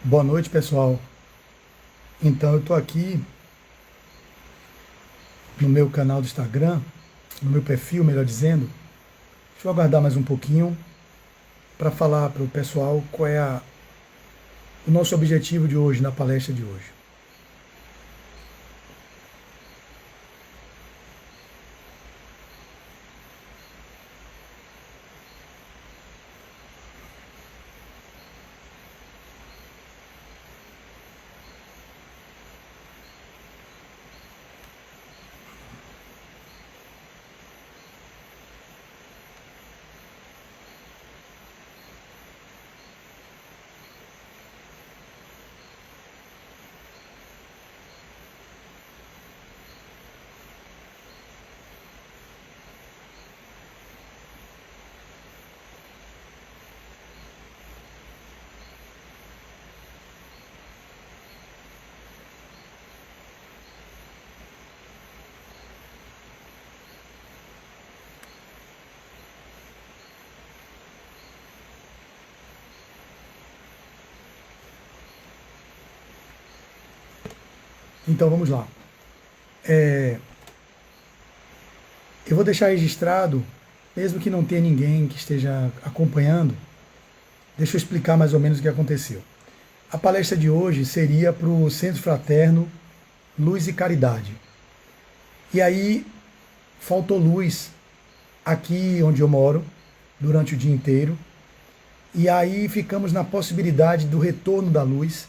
Boa noite, pessoal. Então, eu estou aqui no meu canal do Instagram, no meu perfil, melhor dizendo. Deixa eu aguardar mais um pouquinho para falar para o pessoal qual é o nosso objetivo de hoje, na palestra de hoje. Então, vamos lá. Eu vou deixar registrado, mesmo que não tenha ninguém que esteja acompanhando, deixa eu explicar mais ou menos o que aconteceu. A palestra de hoje seria para o Centro Fraterno Luz e Caridade. E aí faltou luz aqui onde eu moro durante o dia inteiro. E aí ficamos na possibilidade do retorno da luz.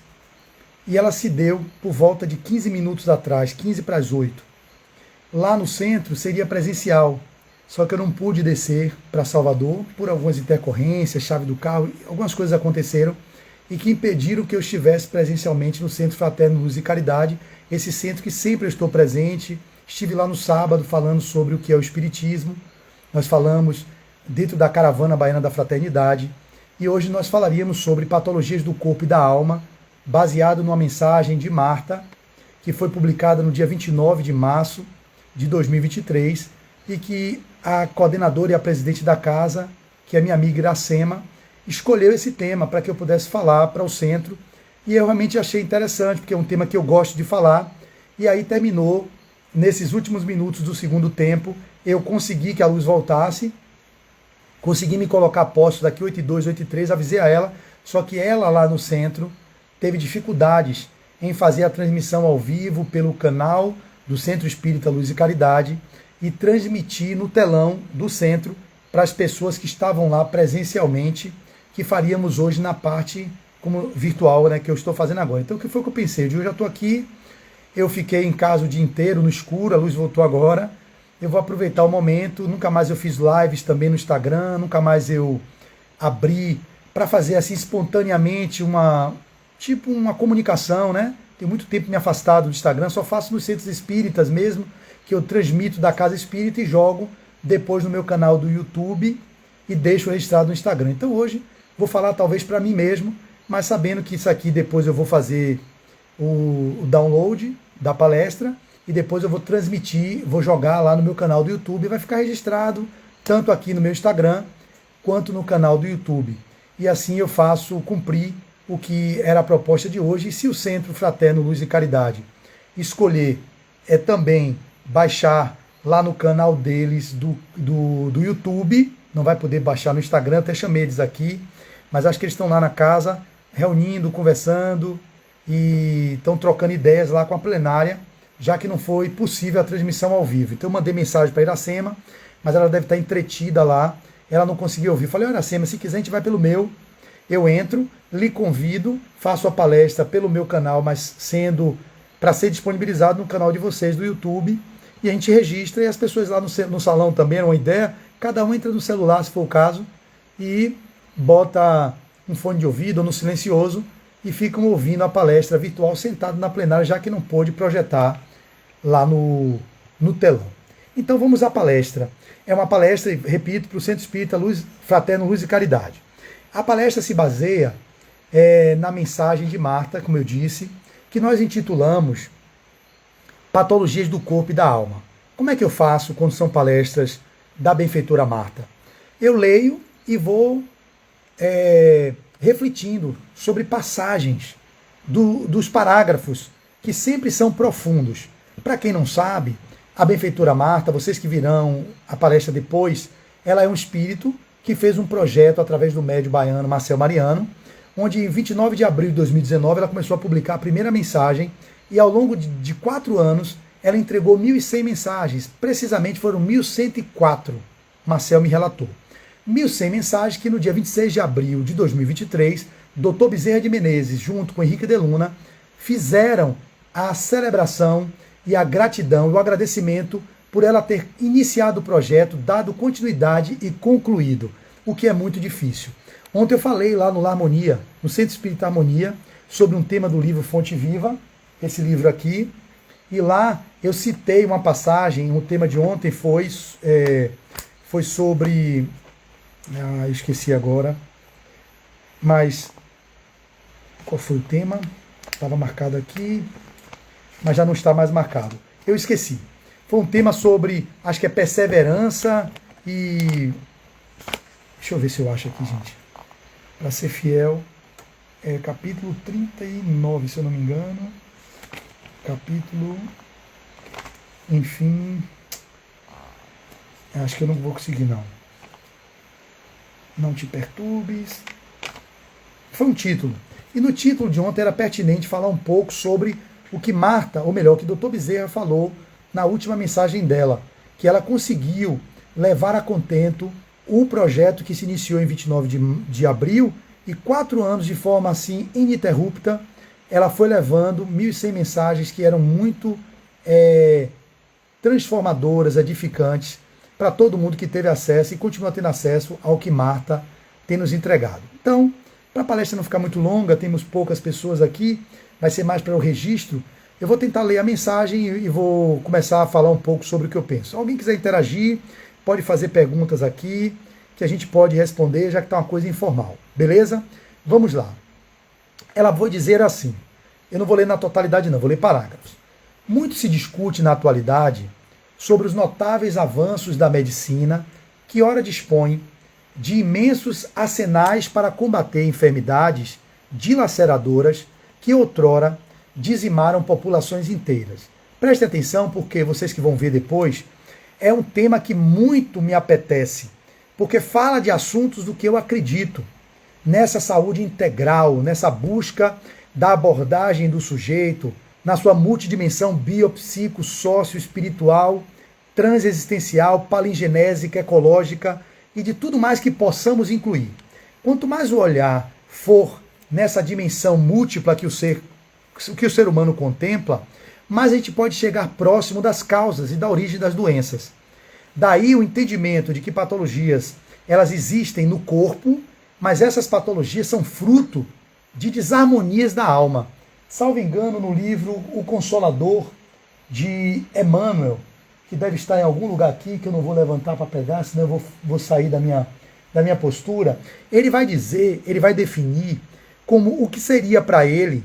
E ela se deu por volta de 15 minutos atrás, 15 para as 8. Lá no centro seria presencial, só que eu não pude descer para Salvador por algumas intercorrências, chave do carro, algumas coisas aconteceram e que impediram que eu estivesse presencialmente no Centro Fraterno Luz e Caridade, esse centro que sempre eu estou presente. Estive lá no sábado falando sobre o que é o Espiritismo, nós falamos dentro da Caravana Baiana da Fraternidade, e hoje nós falaríamos sobre patologias do corpo e da alma, baseado numa mensagem de Marta, que foi publicada no dia 29 de março de 2023, e que a coordenadora e a presidente da casa, que é minha amiga Iracema, escolheu esse tema para que eu pudesse falar para o centro, e eu realmente achei interessante, porque é um tema que eu gosto de falar, e aí terminou, nesses últimos minutos do segundo tempo, eu consegui que a luz voltasse, consegui me colocar a posto daqui 8h02, 8h03, avisei a ela, só que ela lá no centro teve dificuldades em fazer a transmissão ao vivo pelo canal do Centro Espírita Luz e Caridade e transmitir no telão do centro para as pessoas que estavam lá presencialmente, que faríamos hoje na parte como virtual, né, que eu estou fazendo agora. Então, o que foi que eu pensei? Eu já estou aqui, eu fiquei em casa o dia inteiro no escuro, a luz voltou agora, eu vou aproveitar o momento, nunca mais eu fiz lives também no Instagram, nunca mais eu abri para fazer assim espontaneamente uma comunicação, né? Tenho muito tempo me afastado do Instagram, só faço nos centros espíritas mesmo, que eu transmito da casa espírita e jogo depois no meu canal do YouTube e deixo registrado no Instagram. Então hoje vou falar talvez para mim mesmo, mas sabendo que isso aqui depois eu vou fazer o download da palestra e depois eu vou transmitir, vou jogar lá no meu canal do YouTube, vai ficar registrado tanto aqui no meu Instagram quanto no canal do YouTube. E assim eu faço cumprir o que era a proposta de hoje. E se o Centro Fraterno Luz e Caridade escolher também baixar lá no canal deles do YouTube, não vai poder baixar no Instagram, até chamei eles aqui, mas acho que eles estão lá na casa, reunindo, conversando, e estão trocando ideias lá com a plenária, já que não foi possível a transmissão ao vivo. Então eu mandei mensagem para a Iracema, mas ela deve estar entretida lá, ela não conseguiu ouvir. Falei, Iracema, se quiser a gente vai pelo meu, eu entro, lhe convido, faço a palestra pelo meu canal, mas sendo para ser disponibilizado no canal de vocês do YouTube, e a gente registra, e as pessoas lá no salão também, é uma ideia, cada um entra no celular, se for o caso, e bota um fone de ouvido ou no silencioso, e ficam ouvindo a palestra virtual sentado na plenária, já que não pôde projetar lá no telão. Então vamos à palestra. É uma palestra, repito, para o Centro Espírita Luz, Fraterno Luz e Caridade. A palestra se baseia na mensagem de Marta, como eu disse, que nós intitulamos Patologias do Corpo e da Alma. Como é que eu faço quando são palestras da benfeitora Marta? Eu leio e vou refletindo sobre passagens dos parágrafos, que sempre são profundos. Para quem não sabe, a benfeitora Marta, vocês que virão a palestra depois, ela é um espírito que fez um projeto através do médium baiano Marcel Mariano, onde em 29 de abril de 2019 ela começou a publicar a primeira mensagem e ao longo de 4 anos ela entregou 1.100 mensagens, precisamente foram 1.104, Marcel me relatou. 1.100 mensagens que no dia 26 de abril de 2023, Dr. Bezerra de Menezes, junto com Henrique de Luna, fizeram a celebração e a gratidão e o agradecimento por ela ter iniciado o projeto, dado continuidade e concluído, o que é muito difícil. Ontem eu falei lá no La Harmonia, no Centro Espírita Harmonia, sobre um tema do livro Fonte Viva, esse livro aqui, e lá eu citei uma passagem, o tema de ontem foi sobre... esqueci agora, mas qual foi o tema? Estava marcado aqui, mas já não está mais marcado. Eu esqueci. Foi um tema sobre, acho que é perseverança e... Deixa eu ver se eu acho aqui, gente. Para ser fiel, capítulo 39, se eu não me engano. Capítulo... Enfim... Acho que eu não vou conseguir, não. Não te perturbes. Foi um título. E no título de ontem era pertinente falar um pouco sobre o que Marta, ou melhor, o que Dr. Bezerra falou na última mensagem dela, que ela conseguiu levar a contento o projeto que se iniciou em 29 de abril e 4 anos de forma assim ininterrupta, ela foi levando 1.100 mensagens que eram muito transformadoras, edificantes, para todo mundo que teve acesso e continua tendo acesso ao que Marta tem nos entregado. Então, para a palestra não ficar muito longa, temos poucas pessoas aqui, vai ser mais para o registro, eu vou tentar ler a mensagem e vou começar a falar um pouco sobre o que eu penso. Se alguém quiser interagir, pode fazer perguntas aqui, que a gente pode responder, já que está uma coisa informal. Beleza? Vamos lá. Ela vai dizer assim, eu não vou ler na totalidade não, vou ler parágrafos. Muito se discute na atualidade sobre os notáveis avanços da medicina que ora dispõe de imensos arsenais para combater enfermidades dilaceradoras que outrora dizimaram populações inteiras. Prestem atenção porque vocês que vão ver depois, é um tema que muito me apetece, porque fala de assuntos do que eu acredito, nessa saúde integral, nessa busca da abordagem do sujeito, na sua multidimensão biopsico, sócio-espiritual, transexistencial, palingenésica, ecológica e de tudo mais que possamos incluir. Quanto mais o olhar for nessa dimensão múltipla que o ser humano contempla, mais a gente pode chegar próximo das causas e da origem das doenças. Daí o entendimento de que patologias elas existem no corpo, mas essas patologias são fruto de desarmonias da alma. Salvo engano, no livro O Consolador, de Emmanuel, que deve estar em algum lugar aqui, que eu não vou levantar para pegar, senão eu vou sair da minha postura, ele vai dizer, ele vai definir como o que seria para ele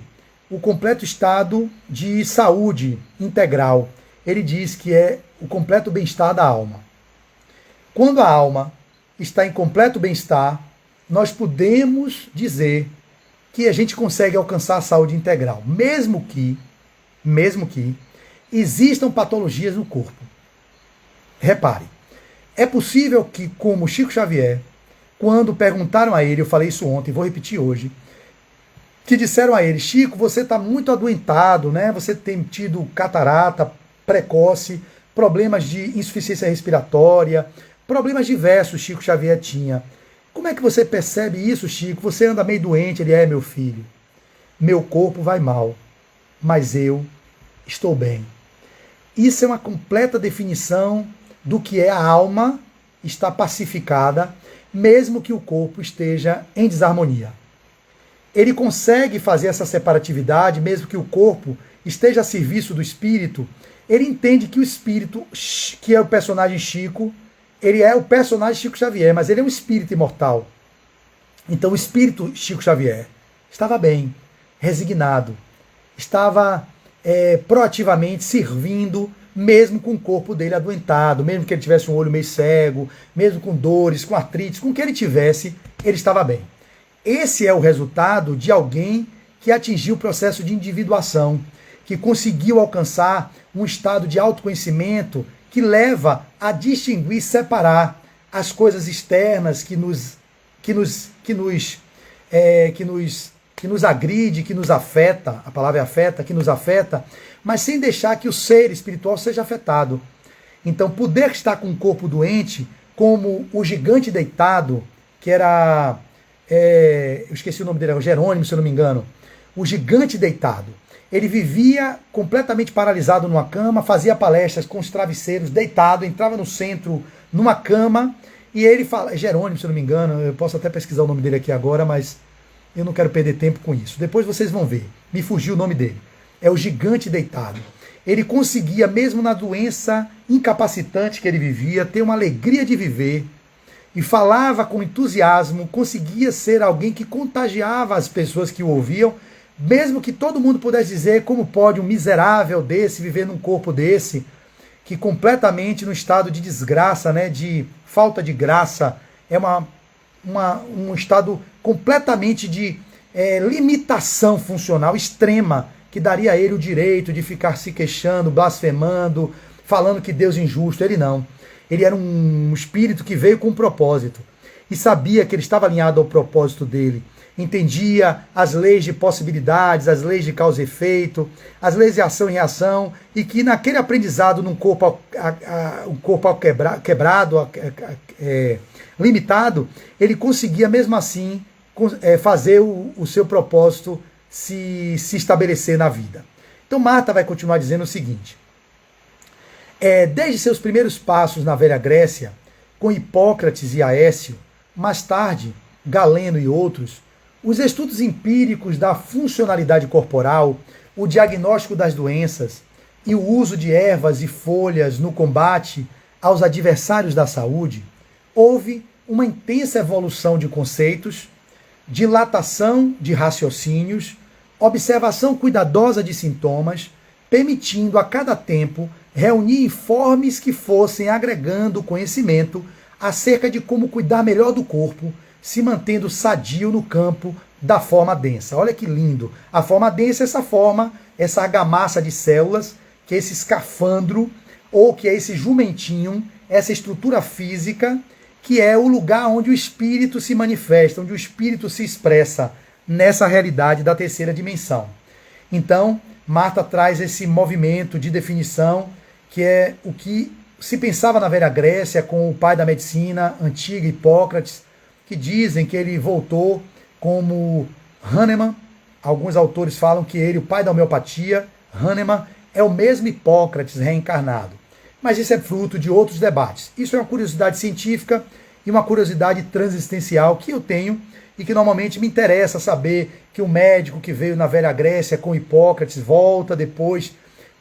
o completo estado de saúde integral. Ele diz que é o completo bem-estar da alma. Quando a alma está em completo bem-estar, nós podemos dizer que a gente consegue alcançar a saúde integral, mesmo que existam patologias no corpo. Repare, é possível que, como Chico Xavier, quando perguntaram a ele, eu falei isso ontem, vou repetir hoje, que disseram a ele, Chico, você está muito adoentado, né? Você tem tido catarata precoce, problemas de insuficiência respiratória, problemas diversos Chico Xavier tinha. Como é que você percebe isso, Chico? Você anda meio doente. Ele meu filho, meu corpo vai mal, mas eu estou bem. Isso é uma completa definição do que é a alma estar pacificada, mesmo que o corpo esteja em desarmonia. Ele consegue fazer essa separatividade, mesmo que o corpo esteja a serviço do espírito. Ele entende que o espírito, que é o personagem Chico, ele é o personagem Chico Xavier, mas ele é um espírito imortal. Então o espírito Chico Xavier estava bem, resignado, estava proativamente servindo, mesmo com o corpo dele adoentado, mesmo que ele tivesse um olho meio cego, mesmo com dores, com artrite, com o que ele tivesse, ele estava bem. Esse é o resultado de alguém que atingiu o processo de individuação, que conseguiu alcançar um estado de autoconhecimento que leva a distinguir, separar as coisas externas que nos agride, que nos afeta, a palavra é afeta, que nos afeta, mas sem deixar que o ser espiritual seja afetado. Então, poder estar com um corpo doente, como o gigante deitado, que era, eu esqueci o nome dele, era o Jerônimo, se eu não me engano, o gigante deitado. Ele vivia completamente paralisado numa cama, fazia palestras com os travesseiros, deitado, entrava no centro, numa cama, e ele fala, Jerônimo, se eu não me engano, eu posso até pesquisar o nome dele aqui agora, mas eu não quero perder tempo com isso. Depois vocês vão ver, me fugiu o nome dele. É o gigante deitado. Ele conseguia, mesmo na doença incapacitante que ele vivia, ter uma alegria de viver, e falava com entusiasmo, conseguia ser alguém que contagiava as pessoas que o ouviam, mesmo que todo mundo pudesse dizer como pode um miserável desse viver num corpo desse, que completamente no estado de desgraça, né, de falta de graça, é um estado completamente de limitação funcional extrema, que daria a ele o direito de ficar se queixando, blasfemando, falando que Deus é injusto. Ele não. Ele era um espírito que veio com um propósito e sabia que ele estava alinhado ao propósito dele. Entendia as leis de possibilidades, as leis de causa e efeito, as leis de ação e reação, e que naquele aprendizado num corpo, um corpo quebrado, limitado, ele conseguia mesmo assim fazer o seu propósito se estabelecer na vida. Então Marta vai continuar dizendo o seguinte: desde seus primeiros passos na velha Grécia, com Hipócrates e Aécio, mais tarde Galeno e outros, os estudos empíricos da funcionalidade corporal, o diagnóstico das doenças e o uso de ervas e folhas no combate aos adversários da saúde, houve uma intensa evolução de conceitos, dilatação de raciocínios, observação cuidadosa de sintomas, permitindo a cada tempo reunir informes que fossem agregando conhecimento acerca de como cuidar melhor do corpo, se mantendo sadio no campo da forma densa. Olha que lindo. A forma densa é essa forma, essa argamassa de células, que é esse escafandro, ou que é esse jumentinho, essa estrutura física, que é o lugar onde o espírito se manifesta, onde o espírito se expressa nessa realidade da terceira dimensão. Então, Marta traz esse movimento de definição, que é o que se pensava na velha Grécia com o pai da medicina antiga, Hipócrates, que dizem que ele voltou como Hahnemann. Alguns autores falam que ele, o pai da homeopatia, Hahnemann, é o mesmo Hipócrates reencarnado. Mas isso é fruto de outros debates. Isso é uma curiosidade científica e uma curiosidade transistencial que eu tenho e que normalmente me interessa saber que o médico que veio na velha Grécia com Hipócrates volta depois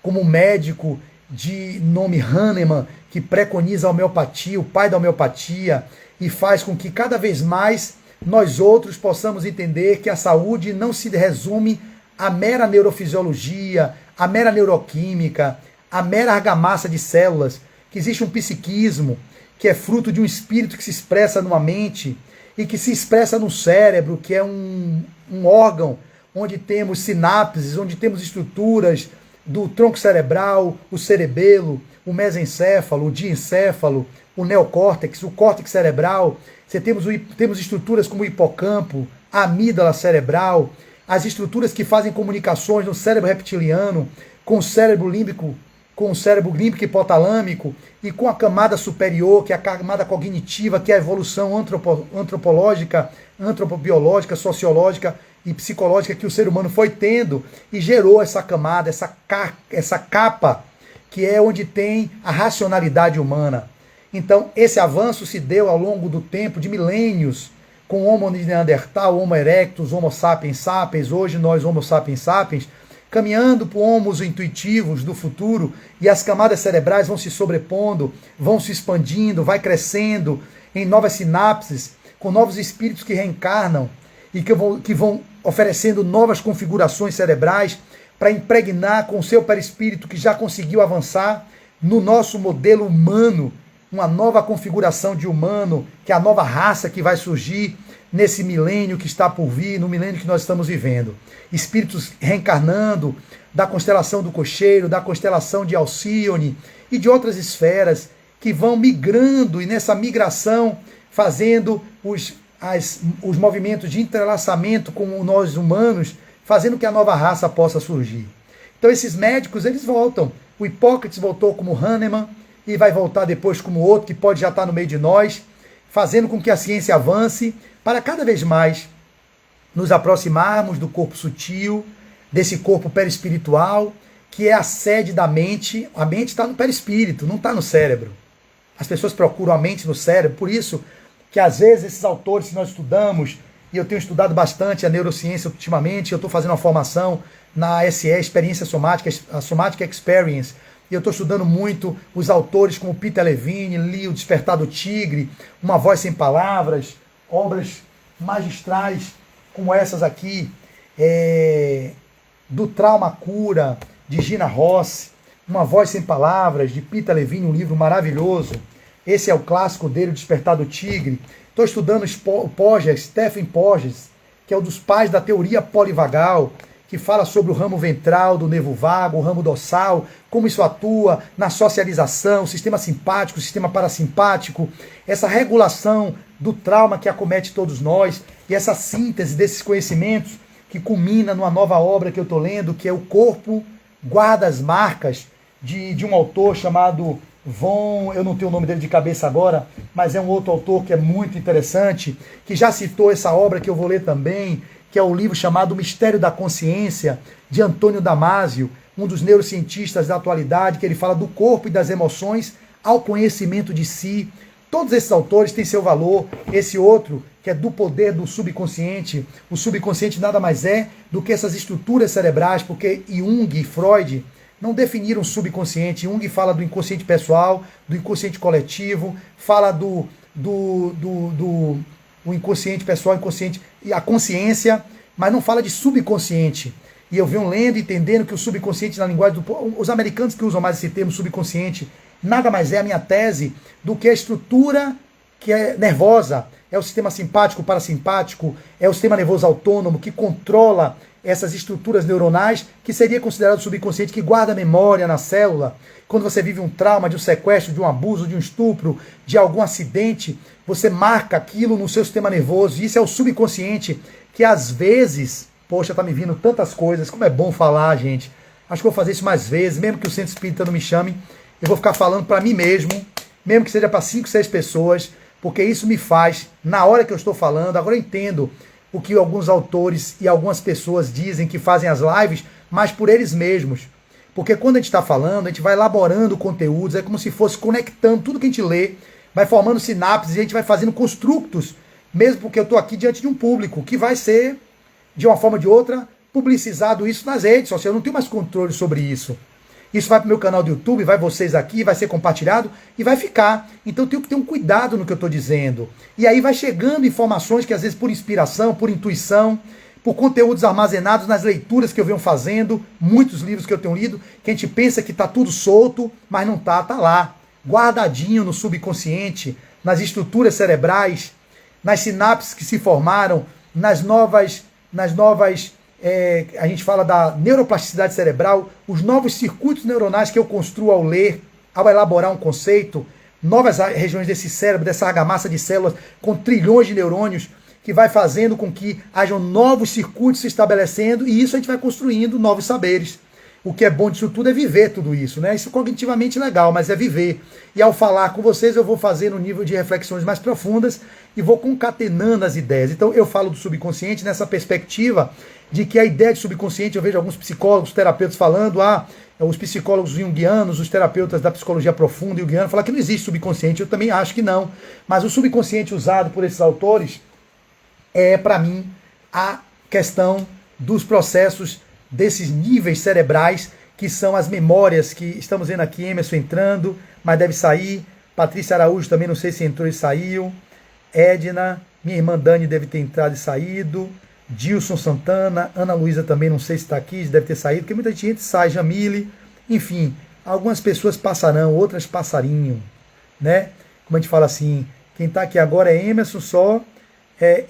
como médico de nome Hahnemann, que preconiza a homeopatia, o pai da homeopatia, e faz com que cada vez mais nós outros possamos entender que a saúde não se resume à mera neurofisiologia, à mera neuroquímica, à mera argamassa de células, que existe um psiquismo, que é fruto de um espírito que se expressa numa mente e que se expressa no cérebro, que é um órgão onde temos sinapses, onde temos estruturas do tronco cerebral, o cerebelo, o mesencéfalo, o diencéfalo, o neocórtex, o córtex cerebral. Temos estruturas como o hipocampo, a amígdala cerebral, as estruturas que fazem comunicações no cérebro reptiliano, com o cérebro límbico, hipotalâmico, e com a camada superior, que é a camada cognitiva, que é a evolução antropológica, antropobiológica, sociológica e psicológica que o ser humano foi tendo e gerou essa camada, essa capa, que é onde tem a racionalidade humana. Então, esse avanço se deu ao longo do tempo, de milênios, com o Homo neandertal, Homo erectus, Homo sapiens sapiens, hoje nós Homo sapiens sapiens, caminhando para homos intuitivos do futuro, e as camadas cerebrais vão se sobrepondo, vão se expandindo, vai crescendo em novas sinapses, com novos espíritos que reencarnam e que vão oferecendo novas configurações cerebrais para impregnar com o seu perispírito que já conseguiu avançar no nosso modelo humano uma nova configuração de humano, que é a nova raça que vai surgir nesse milênio que está por vir, no milênio que nós estamos vivendo. Espíritos reencarnando da constelação do Cocheiro, da constelação de Alcíone e de outras esferas que vão migrando e nessa migração fazendo os movimentos de entrelaçamento com nós humanos, fazendo que a nova raça possa surgir. Então esses médicos, eles voltam. O Hipócrates voltou como Hahnemann e vai voltar depois como outro que pode já estar no meio de nós, fazendo com que a ciência avance para cada vez mais nos aproximarmos do corpo sutil, desse corpo perispiritual, que é a sede da mente. A mente está no perispírito, não está no cérebro. As pessoas procuram a mente no cérebro, por isso que às vezes esses autores que nós estudamos, e eu tenho estudado bastante a neurociência ultimamente, eu estou fazendo uma formação na SE, Experiência Somática, a Somatic Experience, e eu estou estudando muito os autores como Peter Levine, li O Despertar do Tigre, Uma Voz Sem Palavras, obras magistrais como essas aqui, do Trauma à Cura, de Gina Ross, Uma Voz Sem Palavras, de Peter Levine, um livro maravilhoso. Esse é o clássico dele, O Despertar do Tigre. Estou estudando Porges, Stephen Porges, que é um dos pais da teoria polivagal, que fala sobre o ramo ventral do nervo vago, o ramo dorsal, como isso atua na socialização, sistema simpático, sistema parasimpático, essa regulação do trauma que acomete todos nós, e essa síntese desses conhecimentos que culmina numa nova obra que eu estou lendo, que é O Corpo Guarda as Marcas, de um autor chamado eu não tenho o nome dele de cabeça agora, mas é um outro autor que é muito interessante, que já citou essa obra que eu vou ler também, que é o livro chamado O Mistério da Consciência, de Antônio Damasio, um dos neurocientistas da atualidade, que ele fala do corpo e das emoções ao conhecimento de si. Todos esses autores têm seu valor. Esse outro, que é do poder do subconsciente, o subconsciente nada mais é do que essas estruturas cerebrais, porque Jung e Freud não definiram o subconsciente. Jung fala do inconsciente pessoal, do inconsciente coletivo, fala do inconsciente pessoal, inconsciente e a consciência, mas não fala de subconsciente. E eu venho lendo e entendendo que o subconsciente, na linguagem os americanos que usam mais esse termo subconsciente, nada mais é a minha tese do que a estrutura que é nervosa, é o sistema simpático, parasimpático, é o sistema nervoso autônomo que controla essas estruturas neuronais, que seria considerado subconsciente, que guarda a memória na célula. Quando você vive um trauma, de um sequestro, de um abuso, de um estupro, de algum acidente, você marca aquilo no seu sistema nervoso. E isso é o subconsciente, que às vezes, poxa, tá me vindo tantas coisas, como é bom falar, gente. Acho que vou fazer isso mais vezes, mesmo que o Centro Espírita não me chame, eu vou ficar falando para mim mesmo, mesmo que seja para 5, 6 pessoas, porque isso me faz, na hora que eu estou falando, agora eu entendo o que alguns autores e algumas pessoas dizem que fazem as lives, mas por eles mesmos. Porque quando a gente está falando, a gente vai elaborando conteúdos, é como se fosse conectando tudo que a gente lê, vai formando sinapses e a gente vai fazendo construtos, mesmo porque eu estou aqui diante de um público que vai ser, de uma forma ou de outra, publicizado isso nas redes sociais. Eu não tenho mais controle sobre isso. Isso vai para o meu canal do YouTube, vai vocês aqui, vai ser compartilhado e vai ficar. Então eu tenho que ter um cuidado no que eu estou dizendo. E aí vai chegando informações que às vezes por inspiração, por intuição, por conteúdos armazenados nas leituras que eu venho fazendo, muitos livros que eu tenho lido, que a gente pensa que está tudo solto, mas não está, está lá, guardadinho no subconsciente, nas estruturas cerebrais, nas sinapses que se formaram, nas novas a gente fala da neuroplasticidade cerebral, os novos circuitos neuronais que eu construo ao ler, ao elaborar um conceito, novas regiões desse cérebro, dessa argamassa de células com trilhões de neurônios, que vai fazendo com que hajam novos circuitos se estabelecendo, e isso a gente vai construindo novos saberes. O que é bom disso tudo é viver tudo isso, né? Isso é cognitivamente legal, mas é viver. E ao falar com vocês, eu vou fazer no nível de reflexões mais profundas e vou concatenando as ideias. Então eu falo do subconsciente nessa perspectiva de que a ideia de subconsciente, eu vejo alguns psicólogos, terapeutas falando, os psicólogos junguianos, os terapeutas da psicologia profunda junguiana, falam que não existe subconsciente. Eu também acho que não. Mas o subconsciente usado por esses autores é, para mim, a questão dos processos desses níveis cerebrais, que são as memórias, que estamos vendo aqui, Emerson entrando, mas deve sair, Patrícia Araújo também, não sei se entrou e saiu, Edna, minha irmã Dani deve ter entrado e saído, Dilson Santana, Ana Luísa também, não sei se está aqui, deve ter saído, porque muita gente entra e sai, Jamile, enfim, algumas pessoas passarão, outras passarinho, né? como a gente fala assim, quem está aqui agora é Emerson só,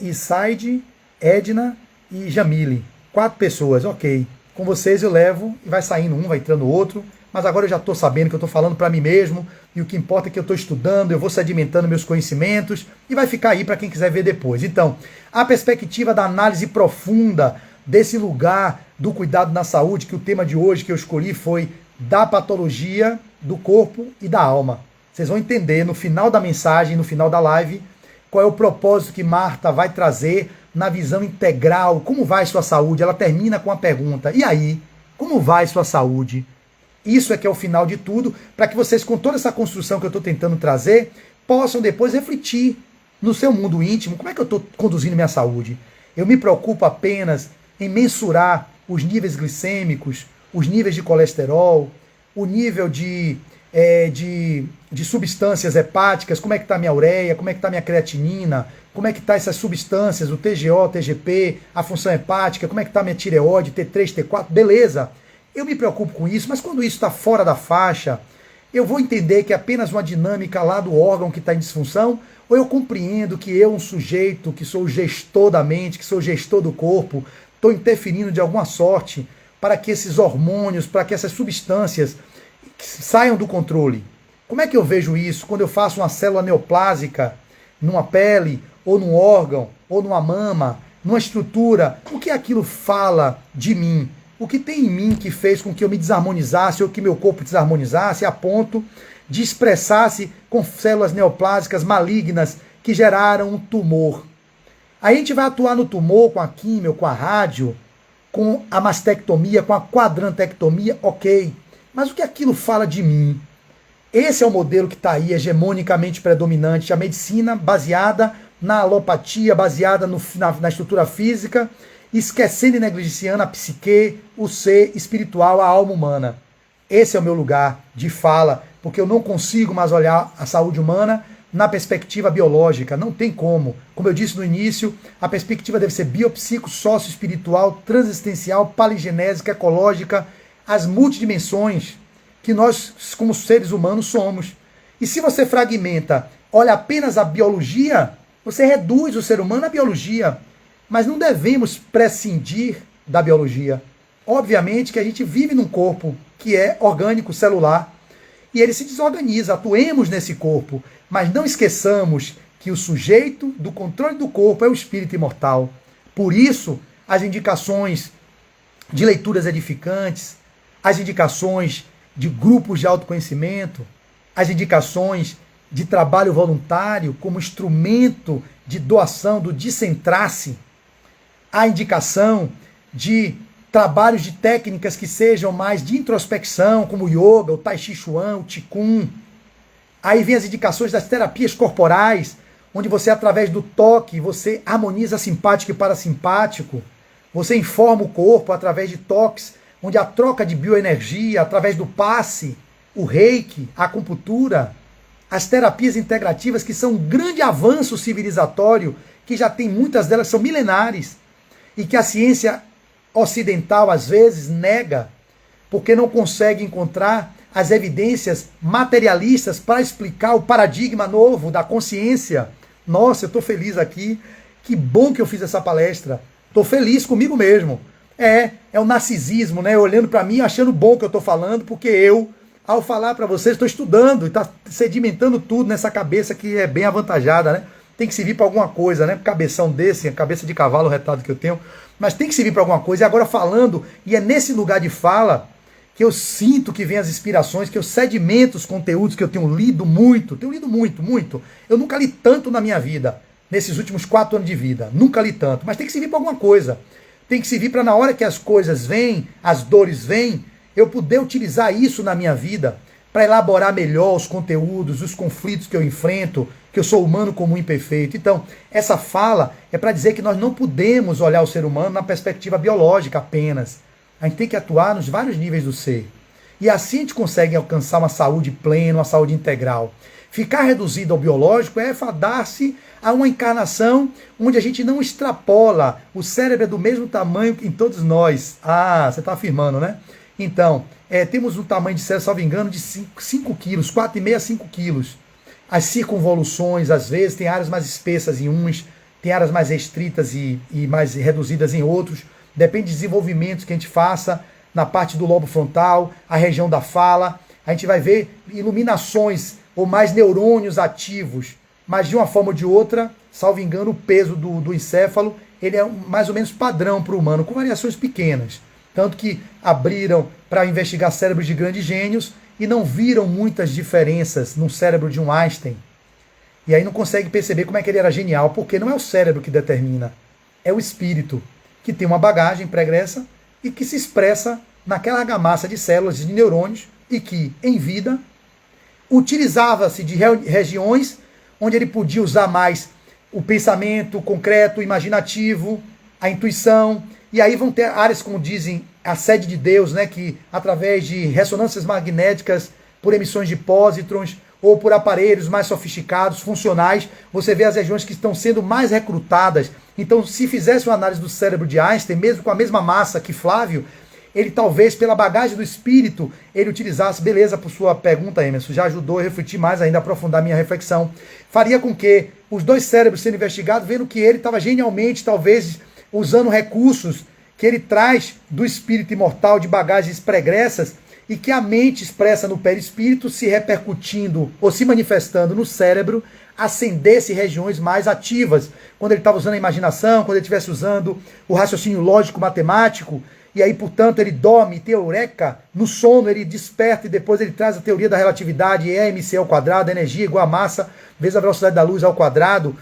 Isaide, Edna e Jamile. 4 pessoas, ok. Com vocês eu levo e vai saindo um, vai entrando outro. Mas agora eu já estou sabendo que eu estou falando para mim mesmo, e o que importa é que eu estou estudando, eu vou sedimentando meus conhecimentos, e vai ficar aí para quem quiser ver depois. Então, a perspectiva da análise profunda desse lugar do cuidado na saúde, que o tema de hoje que eu escolhi foi da patologia do corpo e da alma. Vocês vão entender no final da mensagem, no final da live, qual é o propósito que Marta vai trazer na visão integral. Como vai sua saúde? Ela termina com a pergunta: e aí? Como vai sua saúde? Isso é que é o final de tudo, para que vocês, com toda essa construção que eu estou tentando trazer, possam depois refletir no seu mundo íntimo. Como é que eu estou conduzindo minha saúde? Eu me preocupo apenas em mensurar os níveis glicêmicos, os níveis de colesterol, o nível de substâncias hepáticas, como é que está a minha ureia, como é que está a minha creatinina, como é que está essas substâncias, o TGO, TGP, a função hepática, como é que está a minha tireoide, T3, T4, beleza. Eu me preocupo com isso, mas quando isso está fora da faixa, eu vou entender que é apenas uma dinâmica lá do órgão que está em disfunção, ou eu compreendo que eu, um sujeito, que sou o gestor da mente, que sou o gestor do corpo, estou interferindo de alguma sorte para que esses hormônios, para que essas substâncias saiam do controle. Como é que eu vejo isso quando eu faço uma célula neoplásica numa pele, ou num órgão, ou numa mama, numa estrutura? O que aquilo fala de mim? O que tem em mim que fez com que eu me desarmonizasse ou que meu corpo desarmonizasse a ponto de expressar-se com células neoplásicas malignas que geraram um tumor? Aí a gente vai atuar no tumor com a químio, com a rádio, com a mastectomia, com a quadrantectomia, ok. Mas o que aquilo fala de mim? Esse é o modelo que está aí hegemonicamente predominante, a medicina baseada na alopatia, baseada na estrutura física, esquecendo e negligenciando a psique, o ser espiritual, a alma humana. Esse é o meu lugar de fala, porque eu não consigo mais olhar a saúde humana na perspectiva biológica, não tem como. Como eu disse no início, a perspectiva deve ser biopsico, sócio-espiritual, transistencial, paligenésica, ecológica, as multidimensões que nós, como seres humanos, somos. E se você fragmenta, olha apenas a biologia, você reduz o ser humano à biologia. Mas não devemos prescindir da biologia. Obviamente que a gente vive num corpo que é orgânico, celular, e ele se desorganiza. Atuemos nesse corpo, mas não esqueçamos que o sujeito do controle do corpo é o espírito imortal. Por isso, as indicações de leituras edificantes, as indicações de grupos de autoconhecimento, as indicações de trabalho voluntário como instrumento de doação do descentrar-se, a indicação de trabalhos de técnicas que sejam mais de introspecção, como o yoga, o tai chi chuan, o qigong. Aí vem as indicações das terapias corporais, onde você, através do toque, você harmoniza simpático e parasimpático. Você informa o corpo através de toques, onde a troca de bioenergia, através do passe, o reiki, a acupuntura, as terapias integrativas, que são um grande avanço civilizatório, que já tem muitas delas, são milenares, e que a ciência ocidental, às vezes, nega, porque não consegue encontrar as evidências materialistas para explicar o paradigma novo da consciência. Nossa, eu estou feliz aqui, que bom que eu fiz essa palestra, estou feliz comigo mesmo. É o narcisismo, né? Olhando para mim, achando bom que eu estou falando, porque eu, ao falar para vocês, estou estudando e está sedimentando tudo nessa cabeça que é bem avantajada, né? Tem que servir para alguma coisa, né? Cabeção desse, a cabeça de cavalo retado que eu tenho, mas tem que servir para alguma coisa. E agora falando, e é nesse lugar de fala que eu sinto que vem as inspirações, que eu sedimento os conteúdos que eu tenho lido muito. Eu nunca li tanto na minha vida, nesses últimos 4 anos de vida. Nunca li tanto, mas tem que servir para alguma coisa. Tem que servir para, na hora que as coisas vêm, as dores vêm, eu poder utilizar isso na minha vida para elaborar melhor os conteúdos, os conflitos que eu enfrento, que eu sou humano comum e imperfeito. Então, essa fala é para dizer que nós não podemos olhar o ser humano na perspectiva biológica apenas. A gente tem que atuar nos vários níveis do ser. E assim a gente consegue alcançar uma saúde plena, uma saúde integral. Ficar reduzido ao biológico é fadar-se a uma encarnação onde a gente não extrapola. O cérebro é do mesmo tamanho em todos nós. Ah, você está afirmando, né? Então, temos um tamanho de cérebro, salvo engano, de 5 quilos, 4,5 a 5 quilos. as circunvoluções, às vezes, tem áreas mais espessas em uns, tem áreas mais restritas e mais reduzidas em outros. Depende de desenvolvimentos que a gente faça na parte do lobo frontal, a região da fala. A gente vai ver iluminações ou mais neurônios ativos, mas de uma forma ou de outra, salvo engano, o peso do encéfalo, ele é mais ou menos padrão para o humano, com variações pequenas. Tanto que abriram para investigar cérebros de grandes gênios e não viram muitas diferenças no cérebro de um Einstein. E aí não consegue perceber como é que ele era genial, porque não é o cérebro que determina, é o espírito, que tem uma bagagem pregressa e que se expressa naquela argamassa de células, de neurônios, e que, em vida, utilizava-se de regiões onde ele podia usar mais o pensamento concreto, imaginativo, a intuição, e aí vão ter áreas, como dizem, a sede de Deus, né, que através de ressonâncias magnéticas, por emissões de pósitrons, ou por aparelhos mais sofisticados, funcionais, você vê as regiões que estão sendo mais recrutadas. Então, se fizesse uma análise do cérebro de Einstein, mesmo com a mesma massa que Flávio, ele talvez, pela bagagem do espírito, ele utilizasse, beleza, por sua pergunta, Emerson, já ajudou a refletir mais ainda, aprofundar minha reflexão, faria com que os dois cérebros sendo investigados, vendo que ele estava genialmente, talvez, usando recursos que ele traz do espírito imortal, de bagagens pregressas, e que a mente expressa no perispírito, se repercutindo ou se manifestando no cérebro, acendesse regiões mais ativas, quando ele estava usando a imaginação, quando ele estivesse usando o raciocínio lógico matemático, e aí, portanto, ele dorme, tem eureka, no sono ele desperta e depois ele traz a teoria da relatividade, E mc ao quadrado, energia igual a massa, vezes a velocidade da luz ao quadrado.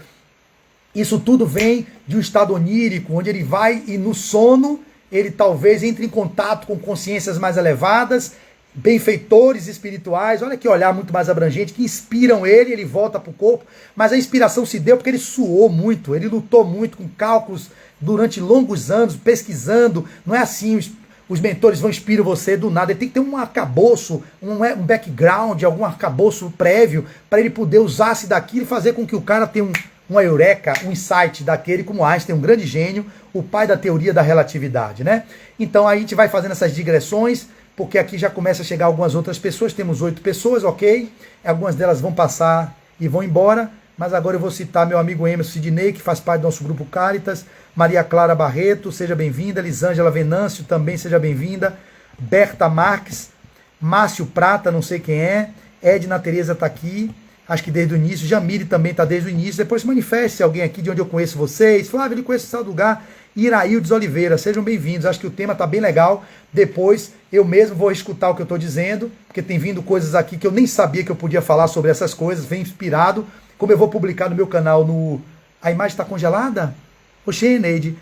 Isso tudo vem de um estado onírico, onde ele vai e no sono ele talvez entre em contato com consciências mais elevadas, benfeitores espirituais, olha que olhar muito mais abrangente, que inspiram ele volta para o corpo, mas a inspiração se deu porque ele suou muito, ele lutou muito com cálculos durante longos anos, pesquisando, não é assim, os mentores vão inspirar você do nada, ele tem que ter um arcabouço, um background, algum arcabouço prévio, para ele poder usar-se daquilo e fazer com que o cara tenha uma eureka, um insight daquele, como Einstein, um grande gênio, o pai da teoria da relatividade, né? Então aí a gente vai fazendo essas digressões, porque aqui já começa a chegar algumas outras pessoas, temos 8 pessoas, ok? Algumas delas vão passar e vão embora, mas agora eu vou citar meu amigo Emerson Sidney, que faz parte do nosso grupo Caritas, Maria Clara Barreto, seja bem-vinda, Lisângela Venâncio, também seja bem-vinda, Berta Marques, Márcio Prata, não sei quem é, Edna Tereza está aqui, acho que desde o início, Jamile também está desde o início, depois se manifeste alguém aqui de onde eu conheço vocês, Flávio, ele conhece esse lugar, Iraildes Oliveira, sejam bem-vindos, acho que o tema está bem legal, depois eu mesmo vou escutar o que eu estou dizendo, porque tem vindo coisas aqui que eu nem sabia que eu podia falar sobre essas coisas, vem inspirado, como eu vou publicar no meu canal, a imagem está congelada? Oxê, Neide,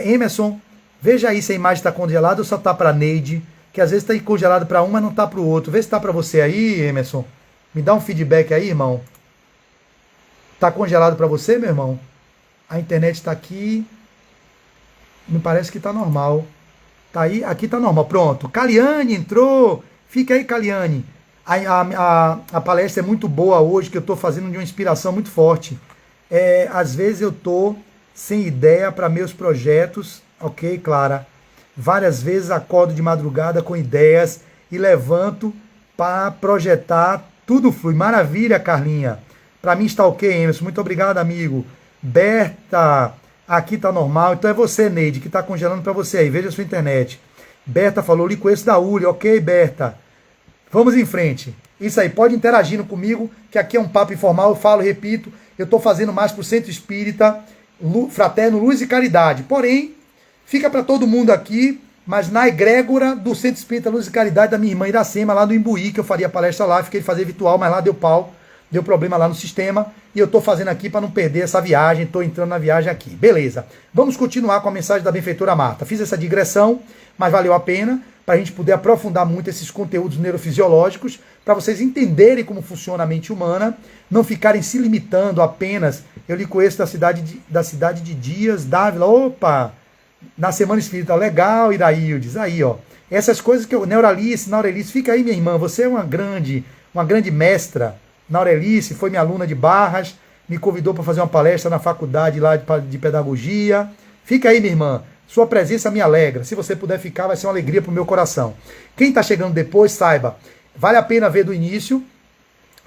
Emerson, veja aí se a imagem está congelada ou só está para Neide, que às vezes está congelado para um, mas não está para o outro, vê se está para você aí, Emerson, me dá um feedback aí, irmão, está congelado para você, meu irmão? A internet está aqui... Me parece que está normal. Tá aí? Aqui está normal. Pronto. Caliane entrou. Fica aí, Caliane. A palestra é muito boa hoje, que eu estou fazendo de uma inspiração muito forte. Às vezes eu estou sem ideia para meus projetos. Ok, Clara? Várias vezes acordo de madrugada com ideias e levanto para projetar. Tudo flui. Maravilha, Carlinha. Para mim está ok, Emerson. Muito obrigado, amigo. Berta... Aqui tá normal, então é você, Neide, que tá congelando para você aí, veja a sua internet. Berta falou, lhe conheço da URI, ok, Berta? Vamos em frente. Isso aí, pode interagindo comigo, que aqui é um papo informal, eu falo, repito, eu tô fazendo mais pro Centro Espírita, Fraterno, Luz e Caridade. Porém, fica para todo mundo aqui, mas na egrégora do Centro Espírita, Luz e Caridade, da minha irmã Iracema, lá no Imbuí, que eu faria palestra lá, fiquei de fazer virtual, mas lá deu pau. Deu problema lá no sistema e eu estou fazendo aqui para não perder essa viagem, estou entrando na viagem aqui. Beleza, vamos continuar com a mensagem da benfeitora Marta. Fiz essa digressão, mas valeu a pena para a gente poder aprofundar muito esses conteúdos neurofisiológicos, para vocês entenderem como funciona a mente humana, não ficarem se limitando apenas, eu lhe conheço da cidade de Dias Dávila, opa, na Semana Espírita, legal, Iraildes, aí ó, essas coisas que eu, Neuralice, fica aí minha irmã, você é uma grande mestra. Naurelice foi minha aluna de Barras, me convidou para fazer uma palestra na faculdade lá de pedagogia. Fica aí, minha irmã. Sua presença me alegra. Se você puder ficar, vai ser uma alegria para o meu coração. Quem está chegando depois, saiba, vale a pena ver do início.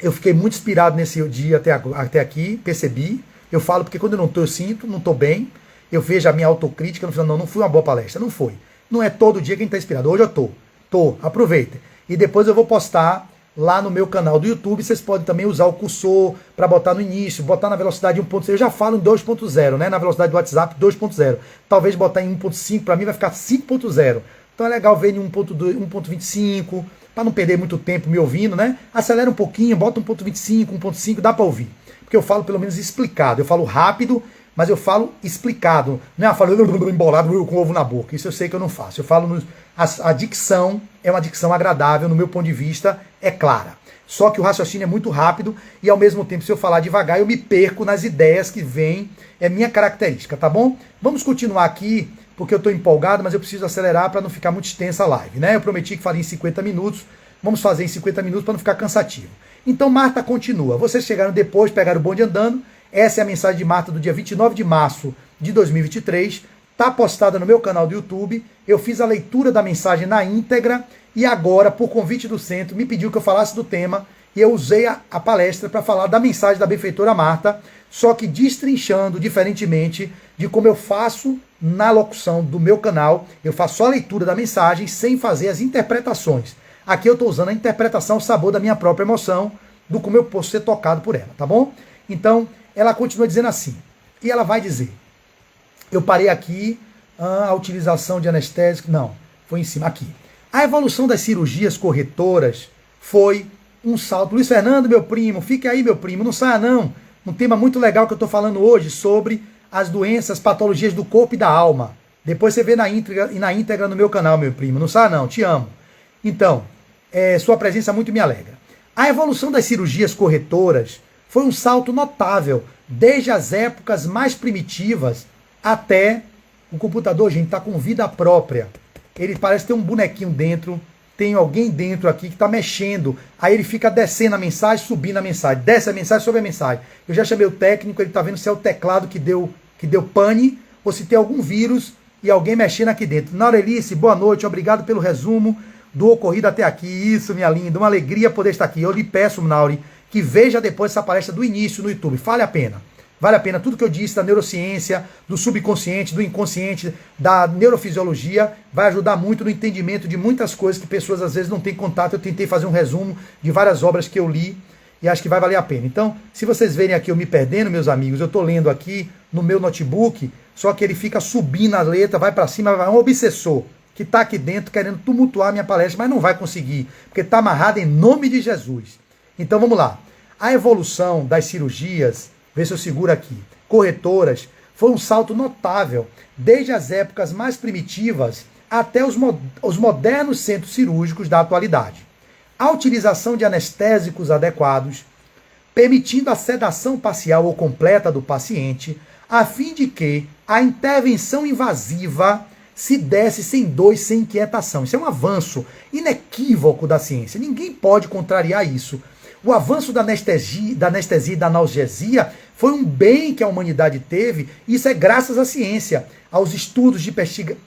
Eu fiquei muito inspirado nesse dia até aqui, percebi. Eu falo porque quando eu não estou, eu sinto, não estou bem. Eu vejo a minha autocrítica, no final, não fui uma boa palestra, não foi. Não é todo dia que a gente está inspirado. Hoje eu tô, aproveitem. E depois eu vou postar lá no meu canal do YouTube. Vocês podem também usar o cursor para botar no início, botar na velocidade 1.0. Eu já falo em 2.0, né? Na velocidade do WhatsApp 2.0. Talvez botar em 1.5, para mim vai ficar 5.0. Então é legal ver em 1.2, 1.25, para não perder muito tempo me ouvindo, né? Acelera um pouquinho, bota 1.25, 1.5, dá para ouvir. Porque eu falo pelo menos explicado. Eu falo rápido, mas eu falo explicado. Não é eu falo embolado com ovo na boca. Isso eu sei que eu não faço. Eu falo... A dicção é uma dicção agradável, no meu ponto de vista, é clara. Só que o raciocínio é muito rápido e, ao mesmo tempo, se eu falar devagar, eu me perco nas ideias que vêm. É minha característica, tá bom? Vamos continuar aqui, porque eu estou empolgado, mas eu preciso acelerar para não ficar muito extensa a live, né? Eu prometi que faria em 50 minutos. Vamos fazer em 50 minutos para não ficar cansativo. Então, Marta continua. Vocês chegaram depois, pegaram o bonde andando. Essa é a mensagem de Marta do dia 29 de março de 2023. Está postada no meu canal do YouTube. Eu fiz a leitura da mensagem na íntegra e agora, por convite do centro, me pediu que eu falasse do tema e eu usei a palestra para falar da mensagem da benfeitora Marta, só que destrinchando diferentemente de como eu faço na locução do meu canal. Eu faço só a leitura da mensagem sem fazer as interpretações. Aqui eu estou usando a interpretação, o sabor da minha própria emoção, do como eu posso ser tocado por ela, tá bom? Então, ela continua dizendo assim, e ela vai dizer... Eu parei aqui, a utilização de anestésico, não, foi em cima, aqui. A evolução das cirurgias corretoras foi um salto. Luiz Fernando, meu primo, fique aí, meu primo, não saia não. Um tema muito legal que eu estou falando hoje sobre as doenças, patologias do corpo e da alma. Depois você vê na íntegra no meu canal, meu primo, não saia não, te amo. Então, sua presença muito me alegra. A evolução das cirurgias corretoras foi um salto notável, desde as épocas mais primitivas, até o computador, gente, está com vida própria. Ele parece ter um bonequinho dentro, tem alguém dentro aqui que está mexendo. Aí ele fica descendo a mensagem, subindo a mensagem. Desce a mensagem, sobe a mensagem. Eu já chamei o técnico, ele está vendo se é o teclado que deu pane ou se tem algum vírus e alguém mexendo aqui dentro. Naurelice, boa noite, obrigado pelo resumo do ocorrido até aqui. Isso, minha linda, uma alegria poder estar aqui. Eu lhe peço, Nauri, que veja depois essa palestra do início no YouTube. Vale a pena. Vale a pena tudo que eu disse da neurociência, do subconsciente, do inconsciente, da neurofisiologia, vai ajudar muito no entendimento de muitas coisas que pessoas às vezes não têm contato. Eu tentei fazer um resumo de várias obras que eu li e acho que vai valer a pena. Então, se vocês verem aqui eu me perdendo, meus amigos, eu estou lendo aqui no meu notebook, só que ele fica subindo a letra, vai para cima, vai um obsessor que está aqui dentro querendo tumultuar a minha palestra, mas não vai conseguir, porque está amarrado em nome de Jesus. Então vamos lá. A evolução das cirurgias, vê se eu seguro aqui, corretoras, foi um salto notável, desde as épocas mais primitivas até os modernos centros cirúrgicos da atualidade. A utilização de anestésicos adequados, permitindo a sedação parcial ou completa do paciente, a fim de que a intervenção invasiva se desse sem dor e sem inquietação. Isso é um avanço inequívoco da ciência. Ninguém pode contrariar isso. O avanço da anestesia e da analgesia foi um bem que a humanidade teve, e isso é graças à ciência, aos estudos de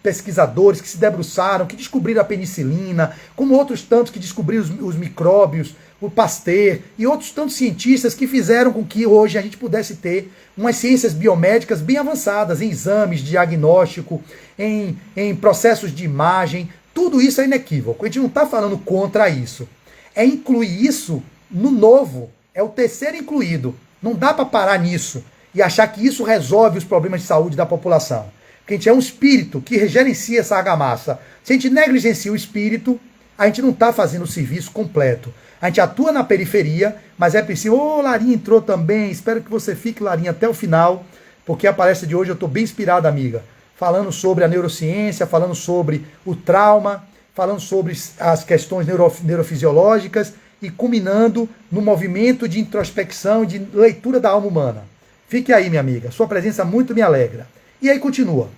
pesquisadores que se debruçaram, que descobriram a penicilina, como outros tantos que descobriram os micróbios, o Pasteur e outros tantos cientistas que fizeram com que hoje a gente pudesse ter umas ciências biomédicas bem avançadas, em exames de diagnóstico, em processos de imagem. Tudo isso é inequívoco. A gente não está falando contra isso. É incluir isso no novo, é o terceiro incluído. Não dá para parar nisso e achar que isso resolve os problemas de saúde da população. Porque a gente é um espírito que gerencia essa argamassa. Se a gente negligencia o espírito, a gente não está fazendo o serviço completo. A gente atua na periferia, mas é preciso... Ô, Larinha entrou também. Espero que você fique, Larinha, até o final, porque a palestra de hoje eu estou bem inspirado, amiga. Falando sobre a neurociência, falando sobre o trauma, falando sobre as questões neurofisiológicas, e culminando no movimento de introspecção, de leitura da alma humana. Fique aí, minha amiga. Sua presença muito me alegra. E aí continua.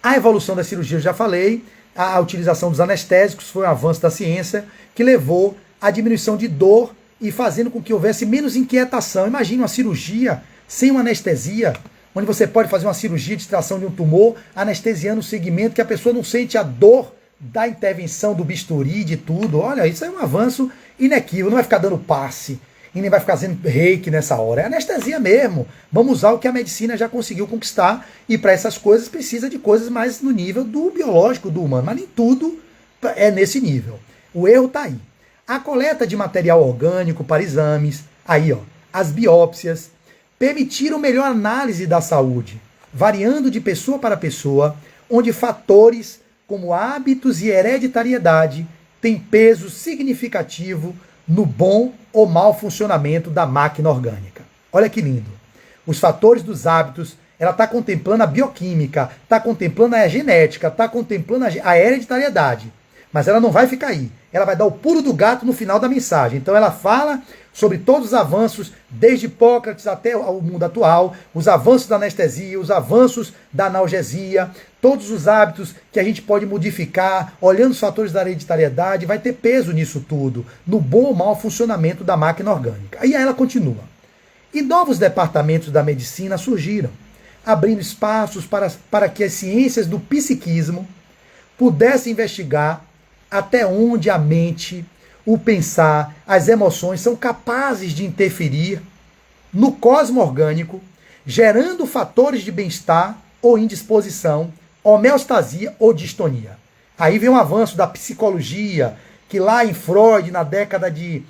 A evolução da cirurgia, eu já falei. A utilização dos anestésicos foi um avanço da ciência que levou à diminuição de dor e fazendo com que houvesse menos inquietação. Imagine uma cirurgia sem uma anestesia, onde você pode fazer uma cirurgia de extração de um tumor, anestesiando o segmento, que a pessoa não sente a dor da intervenção do bisturi, de tudo. Olha, isso é um avanço inequívoco, não vai ficar dando passe e nem vai ficar fazendo reiki nessa hora. É anestesia mesmo. Vamos usar o que a medicina já conseguiu conquistar, e para essas coisas precisa de coisas mais no nível do biológico, do humano, mas nem tudo é nesse nível. O erro está aí. A coleta de material orgânico para exames, aí ó, as biópsias, permitiram melhor análise da saúde, variando de pessoa para pessoa, onde fatores como hábitos e hereditariedade têm peso significativo no bom ou mau funcionamento da máquina orgânica. Olha que lindo. Os fatores dos hábitos, ela está contemplando a bioquímica, está contemplando a genética, está contemplando a hereditariedade. Mas ela não vai ficar aí. Ela vai dar o pulo do gato no final da mensagem. Então ela fala sobre todos os avanços, desde Hipócrates até o mundo atual, os avanços da anestesia, os avanços da analgesia, todos os hábitos que a gente pode modificar, olhando os fatores da hereditariedade, vai ter peso nisso tudo, no bom ou mau funcionamento da máquina orgânica. E aí ela continua. E novos departamentos da medicina surgiram, abrindo espaços para que as ciências do psiquismo pudessem investigar até onde a mente, o pensar, as emoções são capazes de interferir no cosmo orgânico, gerando fatores de bem-estar ou indisposição, homeostasia ou distonia. Aí vem um avanço da psicologia, que lá em Freud,